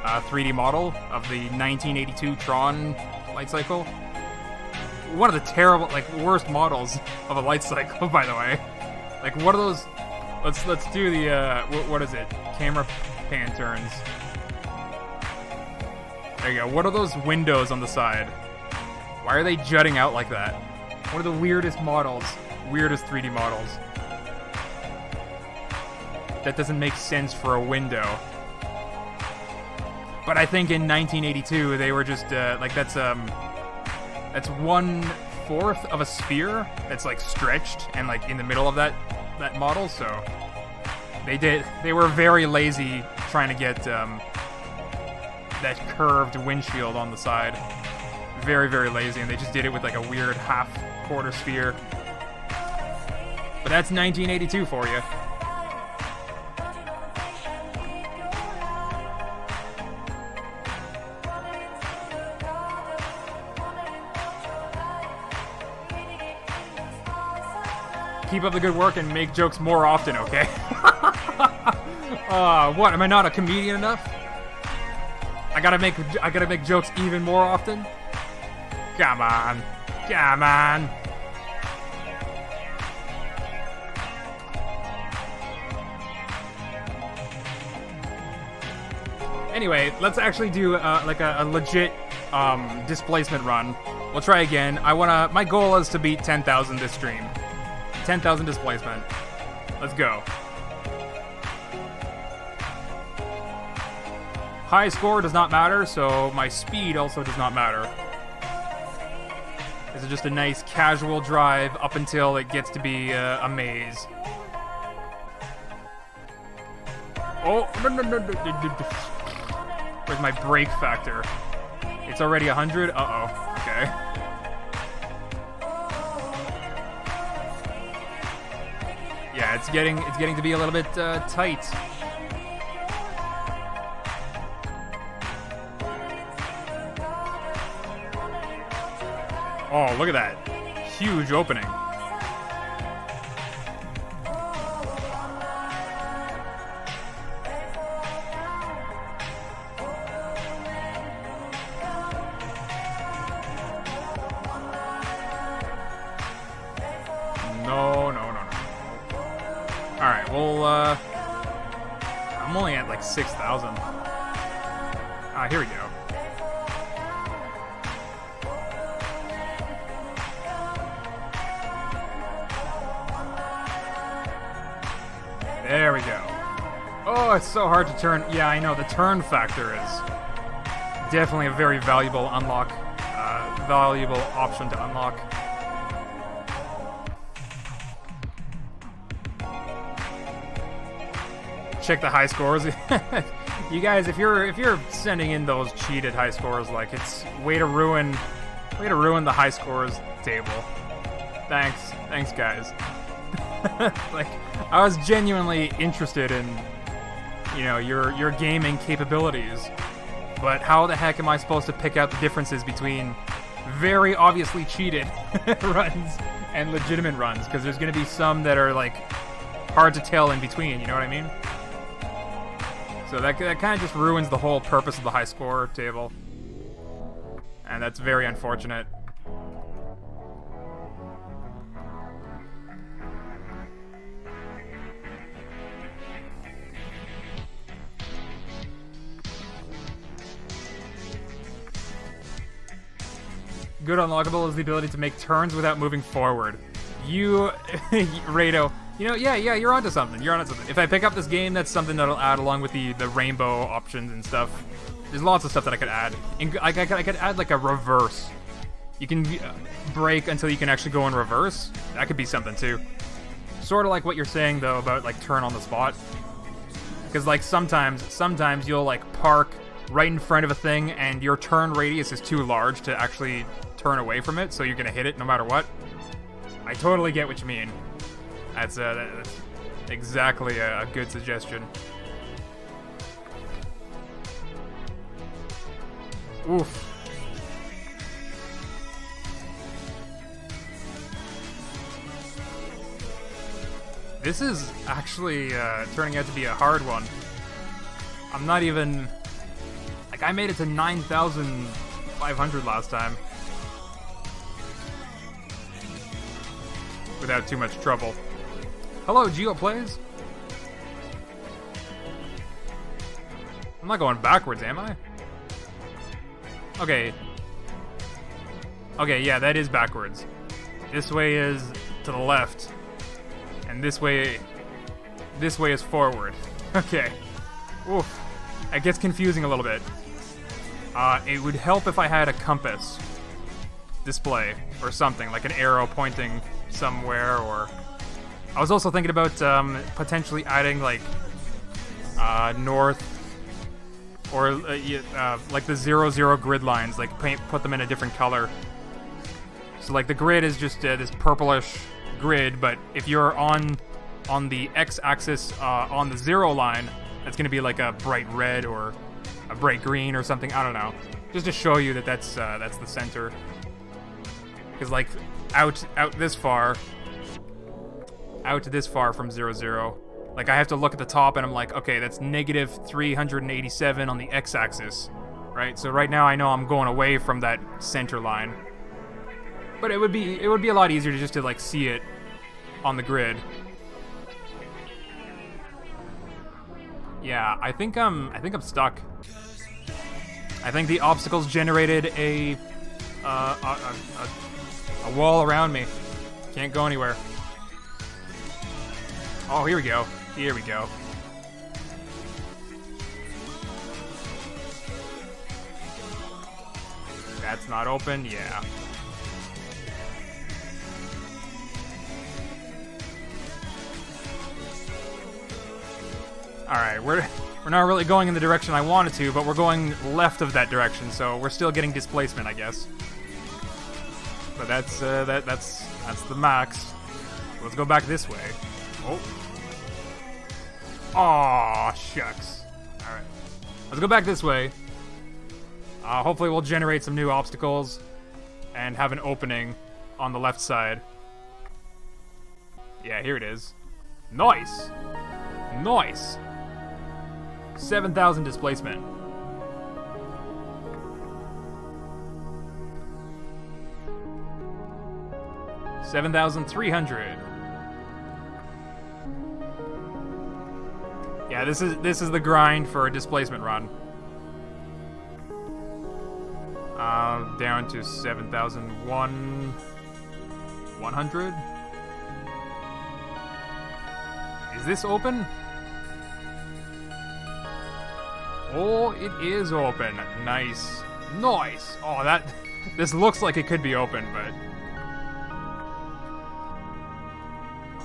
3D model of the 1982 Tron LightCycle. One of the terrible, like, worst models of a LightCycle, by the way. Like, what are those... Let's do the, what is it? Camera pan turns. There you go. What are those windows on the side? Why are they jutting out like that? One of the weirdest models. Weirdest 3D models. That doesn't make sense for a window. But I think in 1982, they were just, like, that's 1/4 of a sphere that's, like, stretched and, like, in the middle of that model, so... They were very lazy trying to get, that curved windshield on the side. Very, very lazy, and they just did it with, like, a weird half-quarter sphere. But that's 1982 for you. Keep up the good work and make jokes more often, okay? What, am I not a comedian enough? I gotta make jokes even more often? Come on. Come on. Anyway, let's actually do like a legit displacement run. We'll try again. My goal is to beat 10,000 this stream. 10,000 displacement. Let's go. High score does not matter, so my speed also does not matter. This is just a nice casual drive up until it gets to be a maze. Oh, no. Where's my brake factor? It's already 100? Uh-oh. Okay. Yeah, it's getting to be a little bit tight. Oh, look at that. Huge opening. No. Alright, well, I'm only at like 6,000. Ah, here we go. There we go. Oh, it's so hard to turn. Yeah, I know, the turn factor is definitely a very valuable unlock, valuable option to unlock. Check the high scores. You guys, if you're sending in those cheated high scores, like, it's way to ruin the high scores table. Thanks guys. Like, I was genuinely interested in, you know, your gaming capabilities, but how the heck am I supposed to pick out the differences between very obviously cheated runs and legitimate runs? Because there's going to be some that are, like, hard to tell in between, you know what I mean? So that kind of just ruins the whole purpose of the high score table. And that's very unfortunate. Good unlockable is the ability to make turns without moving forward. You, Rado, you know, yeah, you're onto something. You're onto something. If I pick up this game, that's something that'll add along with the rainbow options and stuff. There's lots of stuff that I could add. I could add like a reverse. You can brake until you can actually go in reverse. That could be something too. Sort of like what you're saying though about like turn on the spot. Because like sometimes you'll like park right in front of a thing and your turn radius is too large to actually turn away from it, so you're gonna hit it no matter what. I totally get what you mean. That's exactly a good suggestion. Oof. This is actually turning out to be a hard one. I'm not even... Like, I made it to 9,500 last time. Without too much trouble. Hello, GeoPlays. I'm not going backwards, am I? Okay. Okay, yeah, that is backwards. This way is to the left. And this way is forward. Okay. Oof. It gets confusing a little bit. It would help if I had a compass display or something, like an arrow pointing somewhere, or... I was also thinking about potentially adding, like, north, or like the 0-0 grid lines, like put them in a different color. So, like, the grid is just this purplish grid, but if you're on the x-axis on the 0 line, that's going to be like a bright red or a bright green or something. I don't know. Just to show you that that's the center. Because, like, out this far from 0-0, like, I have to look at the top and I'm like, okay, that's negative 387 on the x-axis, right? So right now I know I'm going away from that center line, but it would be a lot easier to just to, like, see it on the grid. Yeah, I think I'm stuck. I think the obstacles generated a wall around me. Can't go anywhere. Oh, here we go. Here we go. That's not open? Yeah. Alright, we're not really going in the direction I wanted to, but we're going left of that direction, so we're still getting displacement, I guess. But that's the max. Let's go back this way. Oh. Aw, shucks. Alright. Let's go back this way. Hopefully we'll generate some new obstacles and have an opening on the left side. Yeah, here it is. Nice! Nice! 7,000 displacement. $7,300. Yeah, this is the grind for a displacement run. Down to 7,100. Is this open? Oh, it is open. Nice. Nice. Oh, that... This looks like it could be open, but...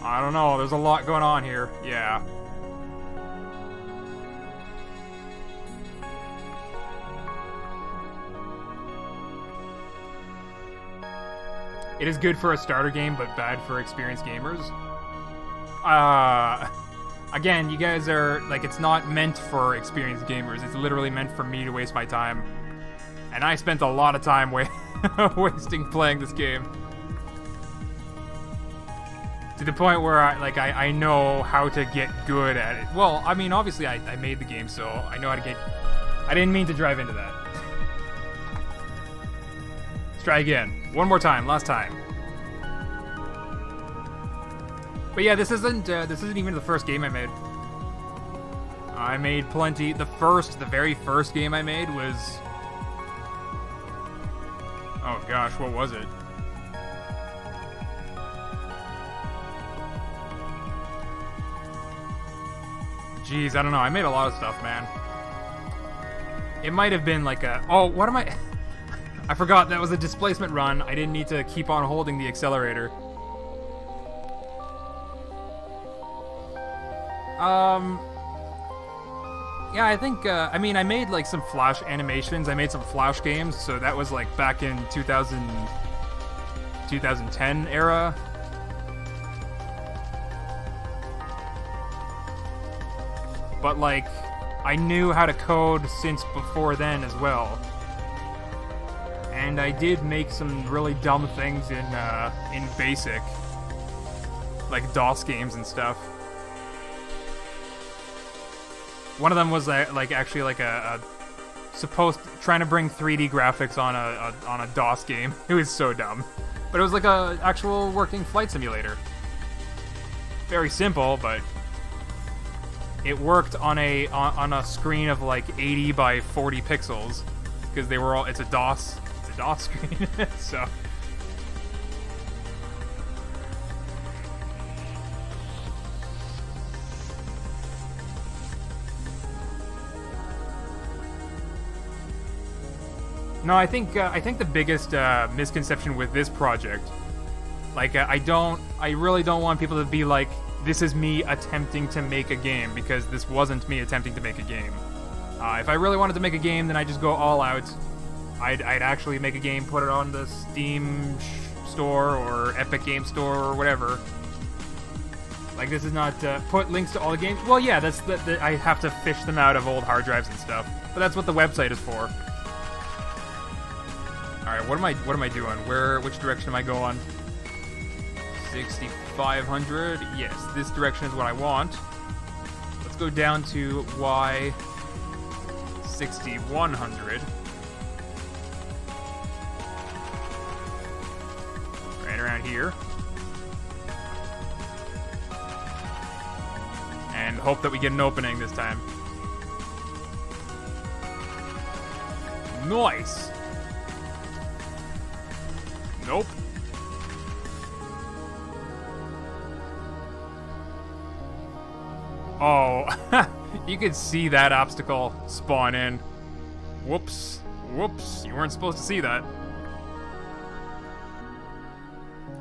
I don't know. There's a lot going on here. Yeah. It is good for a starter game, but bad for experienced gamers. Again, you guys are, like, it's not meant for experienced gamers. It's literally meant for me to waste my time. And I spent a lot of time wasting playing this game. To the point where, I know how to get good at it. Well, I mean, obviously I made the game, so I know how to get... I didn't mean to drive into that. Let's try again. One more time, last time. But yeah, this isn't even the first game I made. I made plenty. The very first game I made was... Oh gosh, what was it? Jeez, I don't know. I made a lot of stuff, man. It might have been like a... Oh, what am I... I forgot that was a displacement run. I didn't need to keep on holding the accelerator. Yeah, I think, I mean, I made, like, some Flash animations. I made some Flash games, so that was, like, back in 2010 era. But, like, I knew how to code since before then as well. And I did make some really dumb things in BASIC. Like, DOS games and stuff. One of them was actually a trying to bring 3D graphics on a DOS game. It was so dumb, but it was like a actual working flight simulator. Very simple, but it worked on a screen of like 80 by 40 pixels because they were all. It's a DOS screen, so. No, I think the biggest misconception with this project, like, I really don't want people to be like, this is me attempting to make a game, because this wasn't me attempting to make a game. If I really wanted to make a game, then I just go all out. I'd actually make a game, put it on the Steam store or Epic Game Store or whatever. Like, this is not put links to all the games. Well, yeah, that's I have to fish them out of old hard drives and stuff, but that's what the website is for. Alright, what am I doing? Which direction am I going? 6,500? Yes, this direction is what I want. Let's go down to Y 6,100. Right around here. And hope that we get an opening this time. Nice! Nope. Oh, you could see that obstacle spawn in. Whoops. Whoops. You weren't supposed to see that.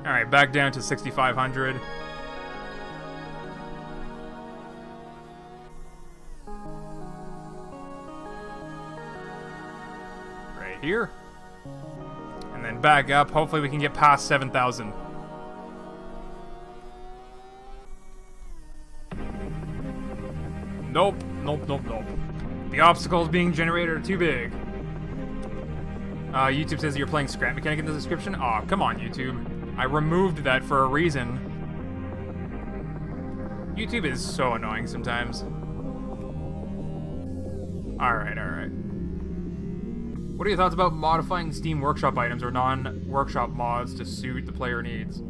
Alright, back down to 6,500. Right here. And then back up. Hopefully we can get past 7,000. Nope. Nope, nope, nope. The obstacles being generated are too big. YouTube says you're playing Scrap Mechanic in the description. Aw, come on, YouTube. I removed that for a reason. YouTube is so annoying sometimes. Alright, alright. What are your thoughts about modifying Steam Workshop items or non-workshop mods to suit the player needs?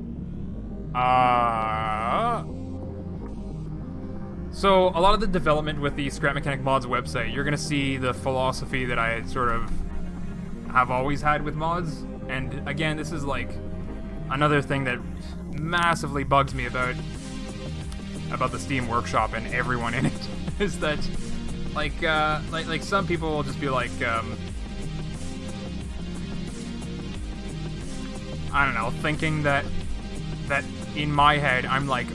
So, a lot of the development with the Scrap Mechanic Mods website, you're gonna see the philosophy that I sort of have always had with mods. And again, this is like another thing that massively bugs me about the Steam Workshop and everyone in it, is that like some people will just be like, I don't know, thinking that in my head I'm like,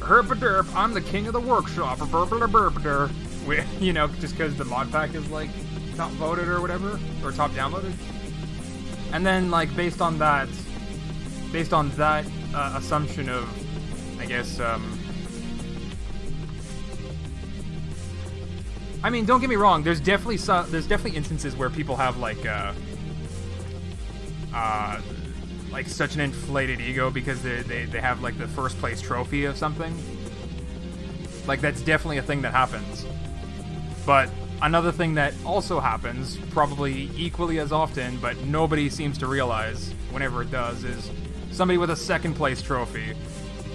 herp-a-derp, I'm the king of the workshop, burp-a-derp-a-derp, you know, just because the mod pack is like top voted or whatever, or top downloaded. And then like based on that assumption of, I guess, I mean, don't get me wrong. There's definitely instances where people have like such an inflated ego because they have like the first place trophy of something. Like that's definitely a thing that happens. But another thing that also happens, probably equally as often, but nobody seems to realize whenever it does, is somebody with a second place trophy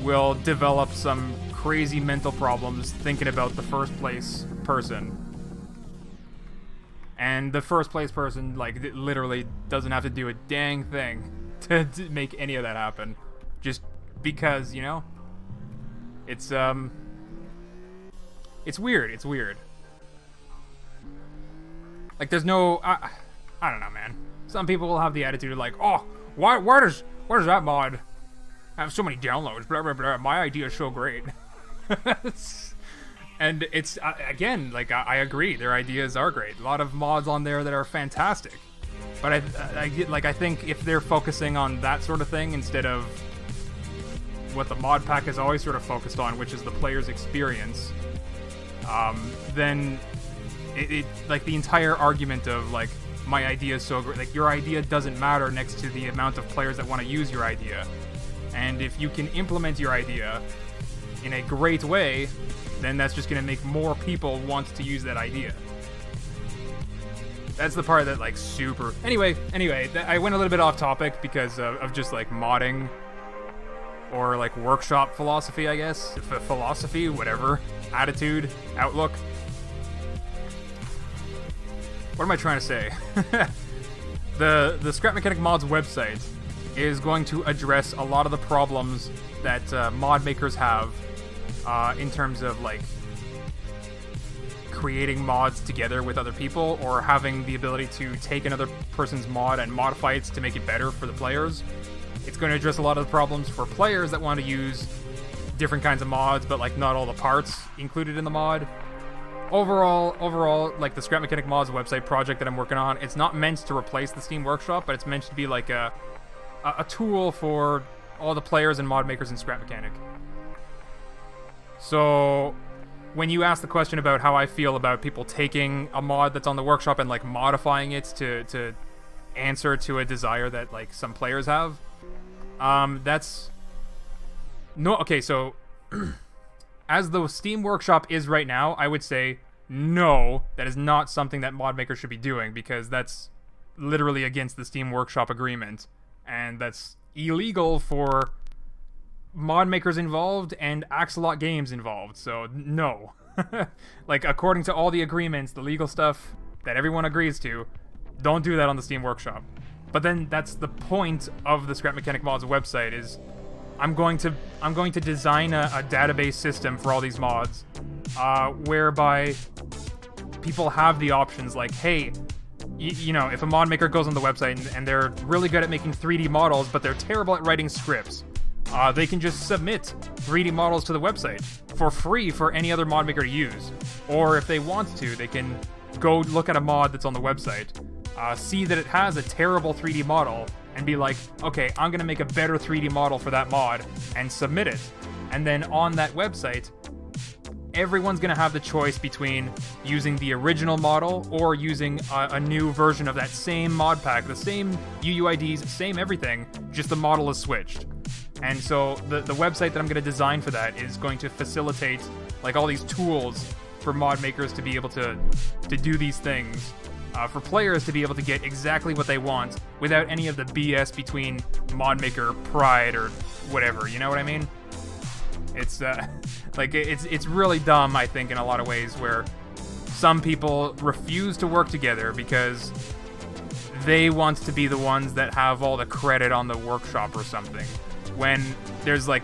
will develop some crazy mental problems thinking about the first place person. And the first place person, like, literally doesn't have to do a dang thing to make any of that happen. Just because, you know? It's weird. It's weird. Like, there's no... I don't know, man. Some people will have the attitude of, like, oh, why does that mod have so many downloads? Blah, blah, blah. My idea is so great. And it's, again, like, I agree. Their ideas are great. A lot of mods on there that are fantastic. But I think if they're focusing on that sort of thing instead of what the mod pack has always sort of focused on, which is the player's experience, then it like the entire argument of like my idea is so great, like your idea doesn't matter next to the amount of players that want to use your idea. And if you can implement your idea in a great way, then that's just going to make more people want to use that idea. That's the part that, like, super... Anyway, I went a little bit off topic because of just, like, modding or, like, workshop philosophy, I guess. Philosophy, whatever. Attitude, outlook. What am I trying to say? The Scrap Mechanic Mods website is going to address a lot of the problems that mod makers have in terms of, like, creating mods together with other people or having the ability to take another person's mod and modify it to make it better for the players. It's going to address a lot of the problems for players that want to use different kinds of mods, but, like, not all the parts included in the mod. Overall, like, the Scrap Mechanic Mods website project that I'm working on, it's not meant to replace the Steam Workshop, but it's meant to be, like, a tool for all the players and mod makers in Scrap Mechanic. So, when you ask the question about how I feel about people taking a mod that's on the workshop and, like, modifying it to answer to a desire that, like, some players have, that's... No, okay, so... as the Steam Workshop is right now, I would say, no, that is not something that mod makers should be doing, because that's literally against the Steam Workshop agreement, and that's illegal for mod makers involved and Axolot Games involved, so no. Like, according to all the agreements, the legal stuff that everyone agrees to, don't do that on the Steam Workshop. But then that's the point of the Scrap Mechanic Mods website, is I'm going to design a database system for all these mods, whereby people have the options like, hey, you know, if a mod maker goes on the website and they're really good at making 3D models, but they're terrible at writing scripts, they can just submit 3D models to the website for free for any other mod maker to use. Or if they want to, they can go look at a mod that's on the website, see that it has a terrible 3D model, and be like, okay, I'm gonna make a better 3D model for that mod, and submit it. And then on that website, everyone's gonna have the choice between using the original model or using a new version of that same mod pack, the same UUIDs, same everything, just the model is switched. And so the website that I'm gonna design for that is going to facilitate, like, all these tools for mod makers to be able to do these things. For players to be able to get exactly what they want without any of the BS between mod maker pride or whatever, you know what I mean? It's like it's really dumb, I think, in a lot of ways, where some people refuse to work together because they want to be the ones that have all the credit on the workshop or something, when there's like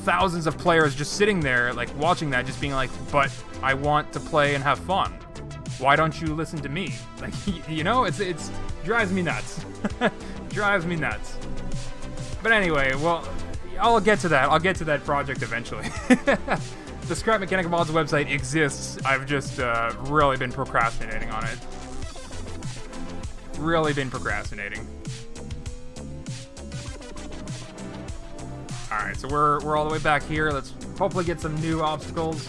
thousands of players just sitting there, like, watching that, just being like, but I want to play and have fun. why don't you listen to me? Like, you know, it's drives me nuts. Drives me nuts. But anyway, well, I'll get to that. I'll get to that project eventually. The Scrap Mechanical Mods website exists. I've just really been procrastinating on it. Really been procrastinating. Alright, so we're all the way back here. Let's hopefully get some new obstacles.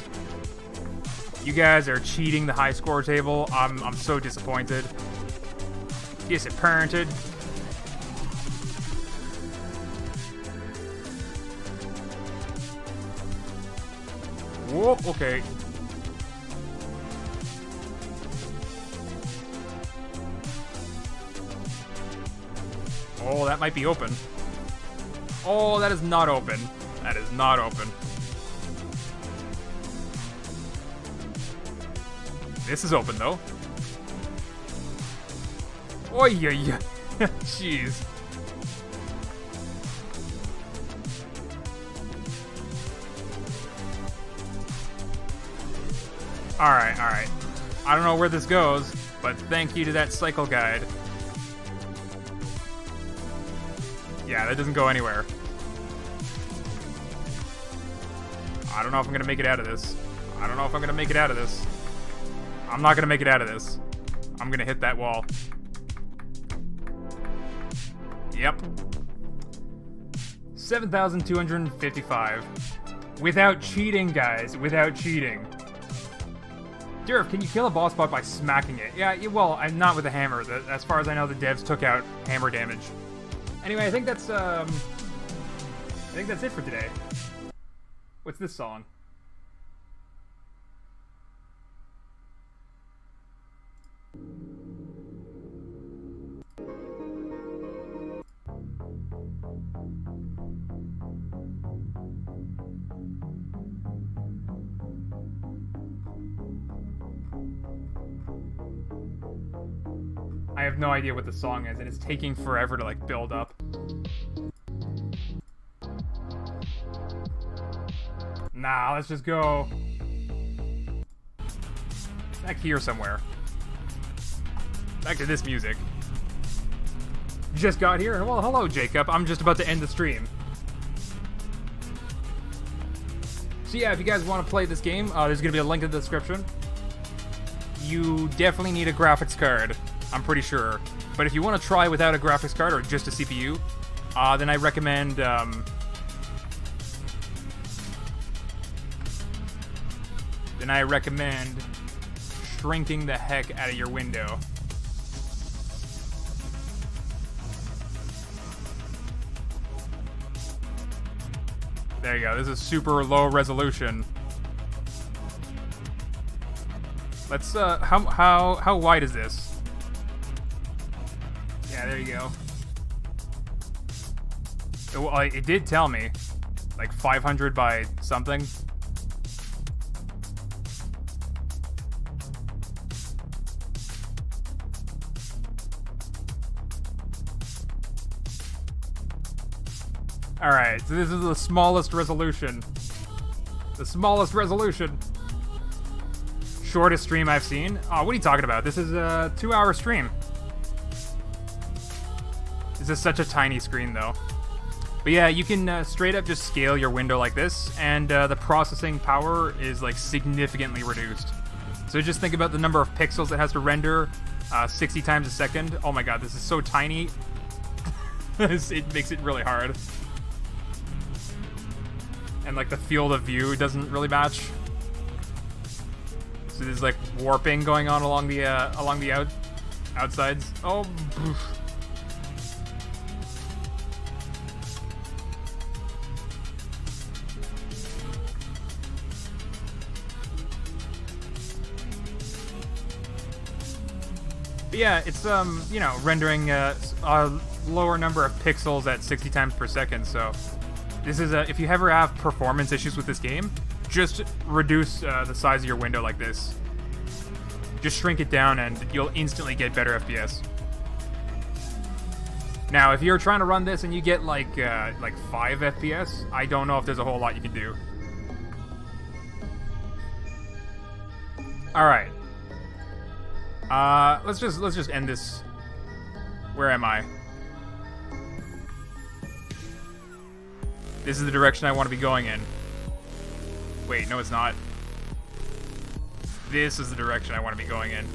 You guys are cheating the high score table. I'm so disappointed. Disappointed. Whoa, okay. Oh, that might be open. Oh, that is not open. That is not open. This is open, though. Oh, yeah. Jeez. Alright. I don't know where this goes, but thank you to that cycle guide. Yeah, that doesn't go anywhere. I don't know if I'm gonna make it out of this. I'm not gonna make it out of this. I'm gonna hit that wall. Yep. 7,255. Without cheating, guys. Without cheating. Durf, can you kill a boss bot by smacking it? Yeah, well, I'm not with a hammer. As far as I know, the devs took out hammer damage. Anyway, I think that's it for today. What's this song? I have no idea what the song is, and it's taking forever to, like, build up. Nah, let's just go back here somewhere. Back to this music. Just got here? Well, hello, Jacob. I'm just about to end the stream. So yeah, if you guys want to play this game, there's going to be a link in the description. You definitely need a graphics card. I'm pretty sure. But if you want to try without a graphics card or just a CPU, then I recommend shrinking the heck out of your window. There you go. This is super low resolution. Let's how wide is this? Yeah, there you go. It did tell me, like 500 by something. Alright, so this is the smallest resolution. The smallest resolution. Shortest stream I've seen. Oh, what are you talking about? This is a 2-hour stream. This is such a tiny screen, though. But yeah, you can straight up just scale your window like this, and the processing power is, like, significantly reduced. So just think about the number of pixels it has to render, 60 times a second. Oh my god, this is so tiny. It makes it really hard. And, like, the field of view doesn't really match. So there's, like, warping going on along the outsides. Oh, poof. But yeah, it's, you know, rendering a lower number of pixels at 60 times per second, so this is if you ever have performance issues with this game, just reduce the size of your window like this. Just shrink it down and you'll instantly get better FPS. Now, if you're trying to run this and you get like 5 FPS, I don't know if there's a whole lot you can do. Alright. Let's just end this. Where am I? This is the direction I want to be going in. Wait, no it's not. This is the direction I want to be going in.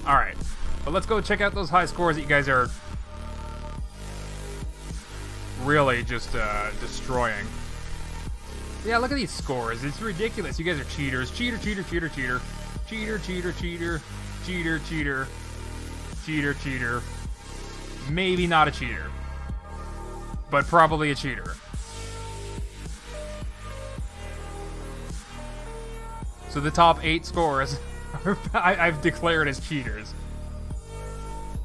Alright. But let's go check out those high scores that you guys are really just destroying. Yeah, look at these scores. It's ridiculous. You guys are cheaters. Cheater, cheater, cheater, cheater. Cheater, cheater, cheater. Cheater, cheater. Cheater, cheater. Maybe not a cheater. But probably a cheater. So the top 8 scores I've declared as cheaters.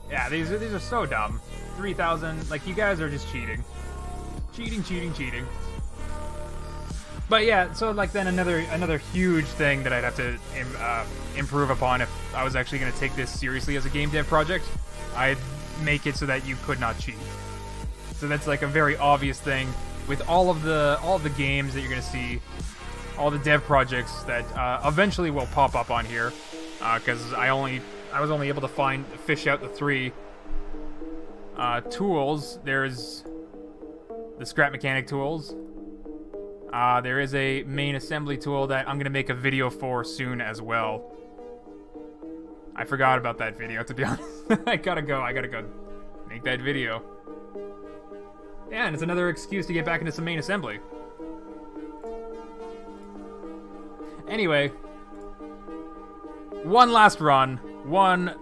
Yeah, these are so dumb. 3,000, like you guys are just cheating. Cheating, cheating, cheating. But yeah, so like then another huge thing that I'd have to improve upon if I was actually going to take this seriously as a game dev project, I'd make it so that you could not cheat. So that's like a very obvious thing with all of the games that you're going to see, all the dev projects that eventually will pop up on here, because I was only able to fish out the 3 tools. There's the scrap mechanic tools. There is a main assembly tool that I'm going to make a video for soon as well. I forgot about that video, to be honest. I gotta go make that video. Yeah, and it's another excuse to get back into some main assembly. Anyway, one last run. One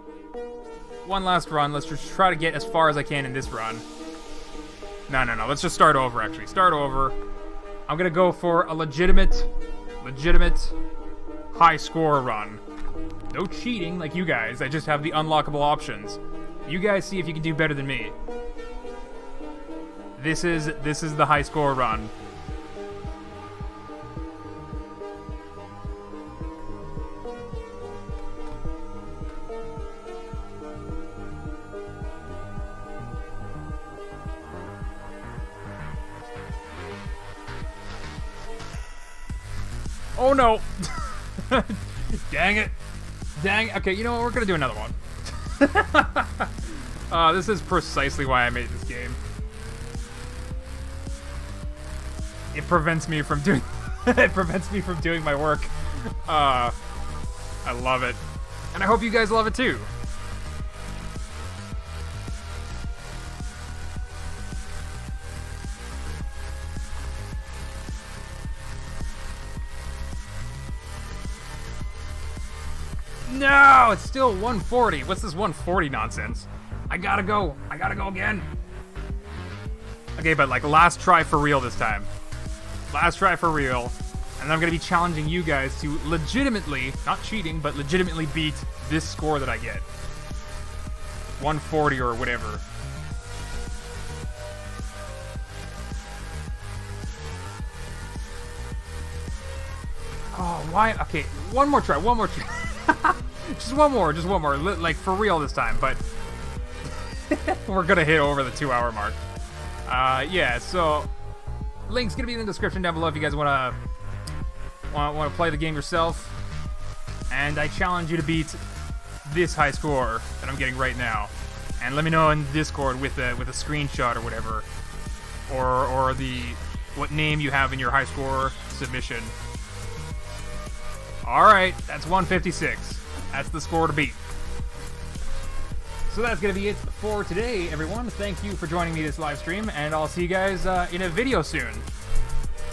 last run. Let's just try to get as far as I can in this run. No. Let's just start over, actually. Start over. I'm gonna go for a legitimate high score run. No cheating like you guys. I just have the unlockable options. You guys see if you can do better than me. This is the high score run. Oh no! Dang it. Okay, you know what? We're gonna do another one. This is precisely why I made this game. It prevents me from doing my work. I love it. And I hope you guys love it too. No, it's still 140. What's this 140 nonsense? I gotta go again. Okay, but like last try for real this time. Last try for real. And I'm gonna be challenging you guys to legitimately, not cheating, but legitimately beat this score that I get. 140 or whatever. Oh, why? Okay, one more try. Just one more, like for real this time, but we're gonna hit over the 2-hour mark. Yeah, so link's gonna be in the description down below if you guys wanna play the game yourself. And I challenge you to beat this high score that I'm getting right now. And let me know in Discord with a screenshot or whatever, or what name you have in your high score submission. All right, that's 156. That's the score to beat. So that's going to be it for today, everyone. Thank you for joining me this live stream, and I'll see you guys in a video soon.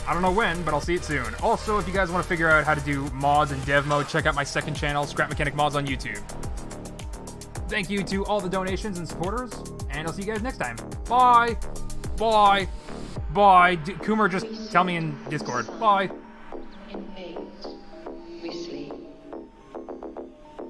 I don't know when, but I'll see it soon. Also, if you guys want to figure out how to do mods and dev mode, check out my second channel, Scrap Mechanic Mods on YouTube. Thank you to all the donations and supporters, and I'll see you guys next time. Bye! Bye! Bye! Coomer, just tell me in Discord. Bye!